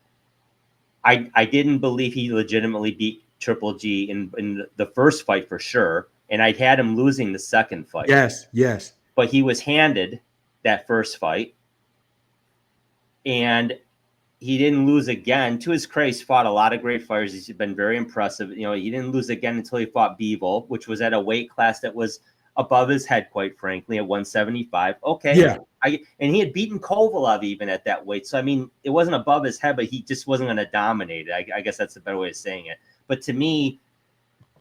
I didn't believe he legitimately beat Triple G in the first fight for sure. And I had him losing the second fight. Yes. But he was handed that first fight. And he didn't lose again. To his credit, he's fought a lot of great fighters. He's been very impressive. He didn't lose again until he fought Bivol, which was at a weight class that was above his head, quite frankly, at 175. Okay. Yeah. And he had beaten Kovalev even at that weight. So, I mean, it wasn't above his head, but he just wasn't going to dominate it. I guess that's the better way of saying it. But to me,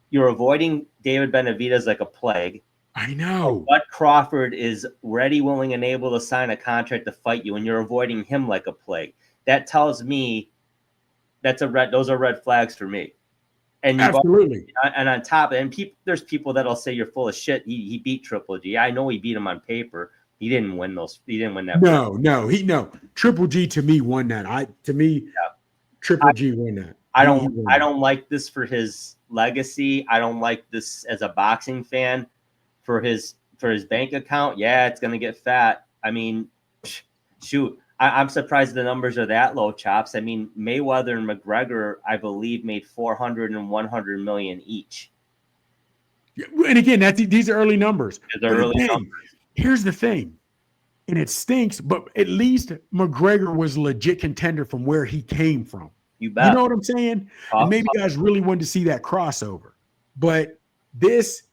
you're avoiding David Benavidez like a plague. I know. Bud Crawford is ready, willing, and able to sign a contract to fight you, and you're avoiding him like a plague. That tells me those are red flags for me. And absolutely. And on top of it, there's people that'll say you're full of shit. He beat Triple G. I know he beat him on paper. He didn't win those. He didn't win that. No. Triple G to me won that. Triple G won that. I don't like this for his legacy. I don't like this as a boxing fan for his bank account. Yeah, it's gonna get fat. I mean, shoot. I'm surprised the numbers are that low, Chops. I mean, Mayweather and McGregor, I believe, made 400 and 100 million each. And again, these are early numbers. Numbers. Here's the thing, and it stinks, but at least McGregor was a legit contender from where he came from. You bet. You know what I'm saying? And maybe guys really wanted to see that crossover. But this,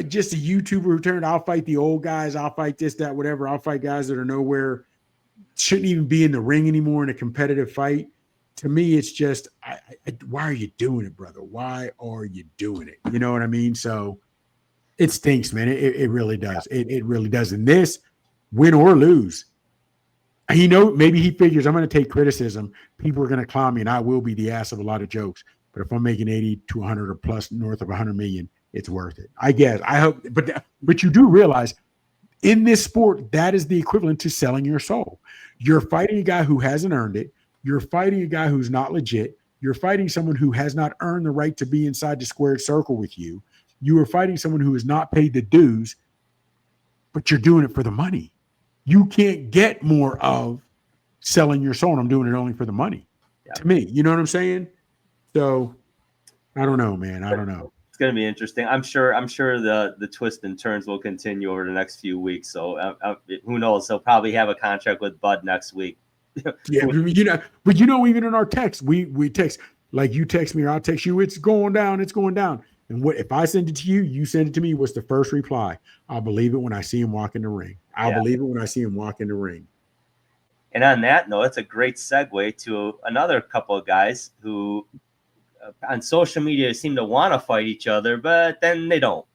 just a YouTuber who turned, I'll fight the old guys, I'll fight this, that, whatever. I'll fight guys that are nowhere, shouldn't even be in the ring anymore in a competitive fight. To me, it's just, why are you doing it, brother? Why are you doing it? You know what I mean? So it stinks, man. It really does. It really does. And this, win or lose, maybe he figures I'm going to take criticism. People are going to clown me, and I will be the ass of a lot of jokes. But if I'm making 80 to 100 or plus north of 100 million, it's worth it. I guess. I hope. But you do realize in this sport, that is the equivalent to selling your soul. You're fighting a guy who hasn't earned it. You're fighting a guy who's not legit. You're fighting someone who has not earned the right to be inside the squared circle with you. You are fighting someone who has not paid the dues, but you're doing it for the money. You can't get more of selling your soul. And I'm doing it only for the money. Yeah. To me, you know what I'm saying? So I don't know, man. I don't know. It's going to be interesting. I'm sure the twists and turns will continue over the next few weeks. So who knows? He'll probably have a contract with Bud next week. Yeah, but even in our text, we text, like you text me or I'll text you, it's going down. And what if I send it to you, you send it to me, what's the first reply? I'll believe it when I see him walk in the ring. Believe it when I see him walk in the ring. And on that note, it's a great segue to another couple of guys who on social media seem to want to fight each other, but then they don't.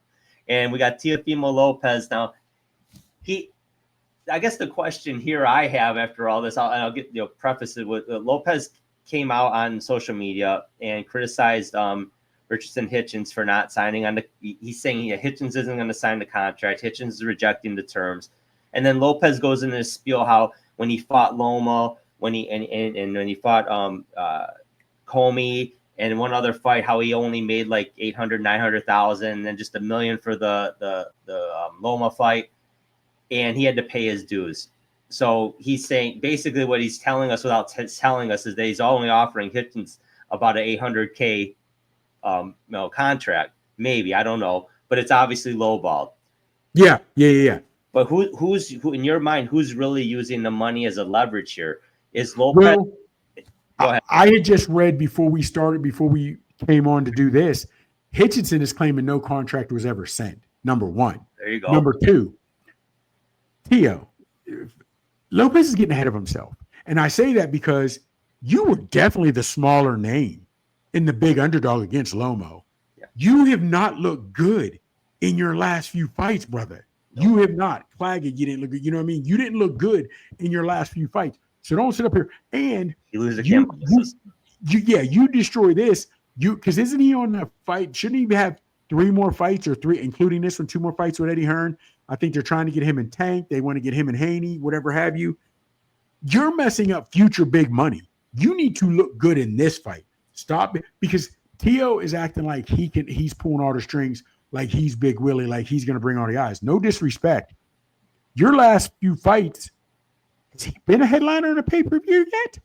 And we got Teofimo Lopez. Now, I guess the question here I have after all this, I'll get preface it with Lopez came out on social media and criticized Richardson Hitchens for not signing on he's saying Hitchens isn't going to sign the contract. Hitchens is rejecting the terms. And then Lopez goes into this spiel how when he fought Loma, when he fought Comey and one other fight, how he only made like 800,000-900,000 and then just $1 million for the Loma fight. And he had to pay his dues. So he's saying basically what he's telling us without telling us is that he's only offering Hitchens about an $800K contract. Maybe, I don't know, but it's obviously lowballed. Yeah. But who's in your mind? Who's really using the money as a leverage here? Is Lopez? Well, go ahead. I had just read before we came on to do this. Hitchinson is claiming no contract was ever sent. Number one. There you go. Number two, Tio, Lopez is getting ahead of himself. And I say that because you were definitely the smaller name in the big underdog against Lomo. Yeah. You have not looked good in your last few fights, brother. No. You have not. Claggett, you didn't look good. You know what I mean? You didn't look good in your last few fights. So don't sit up here. And you lose the you destroy this. Because isn't he on the fight? Shouldn't he have 3 more fights or 3, including this one, 2 more fights with Eddie Hearn? I think they're trying to get him in Tank. They want to get him in Haney, whatever have you. You're messing up future big money. You need to look good in this fight. Stop it, because Tio is acting like he's pulling all the strings, like he's Big Willie, like he's going to bring all the eyes. No disrespect. Your last few fights, has he been a headliner in a pay-per-view yet?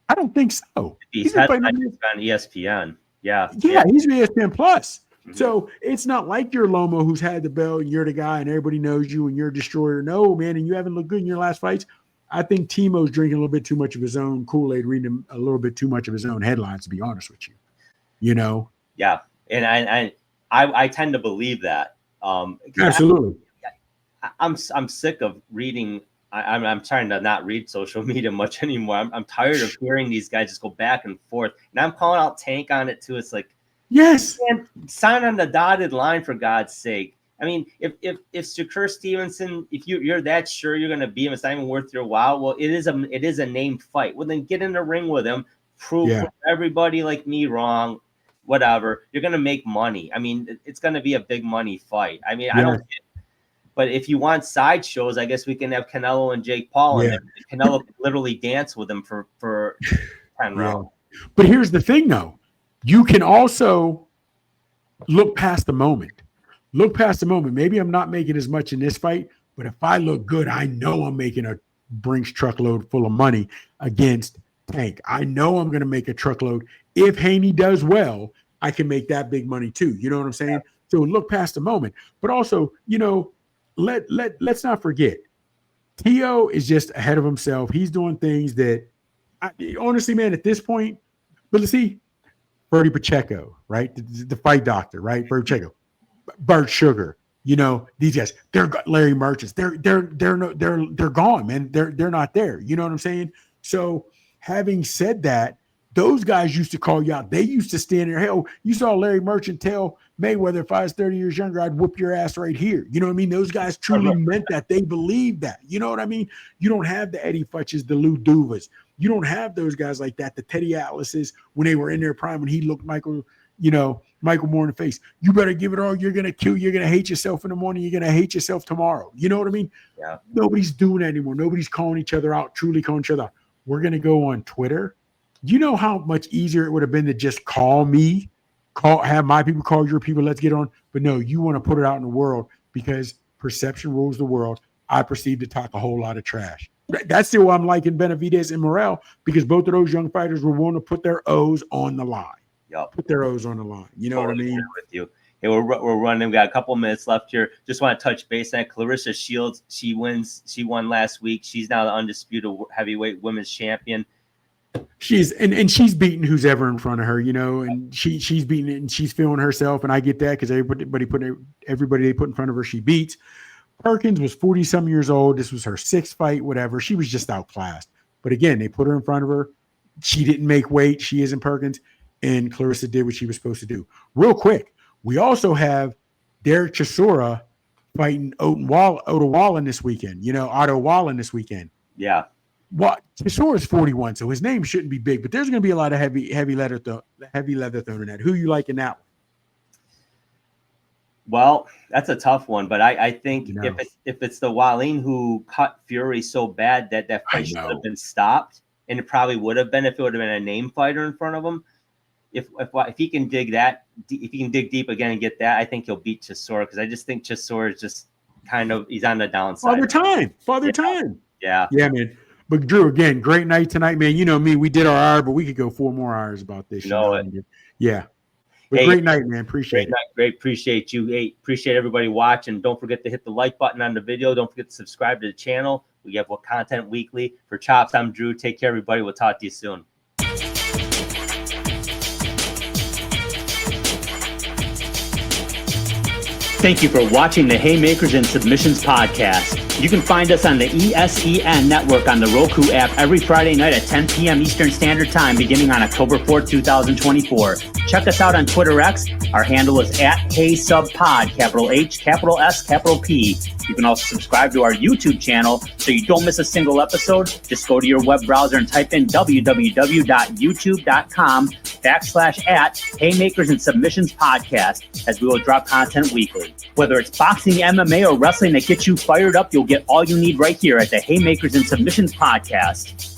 I don't think so. He's been on ESPN. Yeah, he's ESPN Plus. Mm-hmm. So it's not like you're Lomo who's had the belt and you're the guy and everybody knows you and you're a destroyer. No, man, and you haven't looked good in your last fights. I think Timo's drinking a little bit too much of his own Kool-Aid, reading a little bit too much of his own headlines, to be honest with you. You know? Yeah, and I tend to believe that. Absolutely. I'm sick of reading. I'm trying to not read social media much anymore. I'm tired of hearing these guys just go back and forth. And I'm calling out Tank on it too. It's like, yes, man, sign on the dotted line for God's sake. I mean, if Shakur Stevenson, if you're that sure you're going to beat him, it's not even worth your while. Well, it is a named fight. Well, then get in the ring with him, prove everybody like me wrong, whatever. You're going to make money. I mean, it's going to be a big money fight. I mean, I don't get it. But if you want sideshows, I guess we can have Canelo and Jake Paul, and Canelo can literally dance with him for 10 rounds. But here's the thing, though. You can also look past the moment. Look past the moment. Maybe I'm not making as much in this fight, but if I look good, I know I'm making a Brinks truckload full of money against Tank. I know I'm going to make a truckload. If Haney does well, I can make that big money too. You know what I'm saying? Yeah. So look past the moment. But also, you know, let's not forget, Tio is just ahead of himself. He's doing things that, honestly, man, at this point, but let's see, Bertie Pacheco, right? The fight doctor, right? Bertie Pacheco. Bert Sugar, you know, these guys, they're Larry Merchants. They're gone, man. They're not there. You know what I'm saying? So having said that, those guys used to call you out. They used to stand there. Hell, you saw Larry Merchant tell Mayweather, if I was 30 years younger, I'd whoop your ass right here. You know what I mean? Those guys truly meant that. They believed that. You know what I mean? You don't have the Eddie Futches, the Lou Duvas. You don't have those guys like that, the Teddy Atlases, when they were in their prime, when he looked Michael Moore in the face. You better give it all. You're going to kill. You're going to hate yourself in the morning. You're going to hate yourself tomorrow. You know what I mean? Yeah. Nobody's doing that anymore. Nobody's calling each other out, truly calling each other out. We're going to go on Twitter. You know how much easier it would have been to just call me, have my people call your people, let's get on. But no, you want to put it out in the world because perception rules the world. I proceed to talk a whole lot of trash. That's still why I'm liking Benavidez and Morrell, because both of those young fighters were willing to put their O's on the line. Yep. Put their O's on the line. You know what I mean? With you. Hey, we're running. We got a couple minutes left here. Just want to touch base on that. Clarissa Shields. She won last week. She's now the undisputed heavyweight women's champion. She's beating who's ever in front of her, you know, and she's beating it and she's feeling herself. And I get that because everybody they put in front of her, she beats. Perkins was 40-some years old. This was her 6th fight, whatever. She was just outclassed. But again, they put her in front of her. She didn't make weight. She isn't Perkins. And Clarissa did what she was supposed to do. Real quick, we also have Derek Chisora fighting Otto Wallen this weekend. You know, Otto Wallen this weekend. Yeah. Chisora is 41, so his name shouldn't be big, but there's going to be a lot of heavy leather thrown in that. Who you like in that one? Well, that's a tough one, but I think if it's the Wallin who cut Fury so bad that fight should have been stopped, and it probably would have been if it would have been a name fighter in front of him. If he can dig deep again and get that, I think he'll beat Chisora, because I just think Chisora is just he's on the downside. Father time. Yeah, man. But Drew, again, great night tonight, man. You know me, we did our hour, but we could go 4 more hours about this. Yeah. But hey, great night, man. Appreciate it. Great. Appreciate you. Hey, appreciate everybody watching. Don't forget to hit the like button on the video. Don't forget to subscribe to the channel. We have content weekly. For Chops, I'm Drew. Take care, everybody. We'll talk to you soon. Thank you for watching the Haymakers and Submissions podcast. You can find us on the ESEN network on the Roku app every Friday night at 10 p.m. Eastern Standard Time, beginning on October 4th, 2024. Check us out on Twitter X. Our handle is @HeySubPod, capital H, capital S, capital P. You can also subscribe to our YouTube channel so you don't miss a single episode. Just go to your web browser and type in www.youtube.com/@Haymakers and Submissions Podcast, as we will drop content weekly. Whether it's boxing, MMA, or wrestling that gets you fired up, you'll get all you need right here at the Haymakers and Submissions Podcast.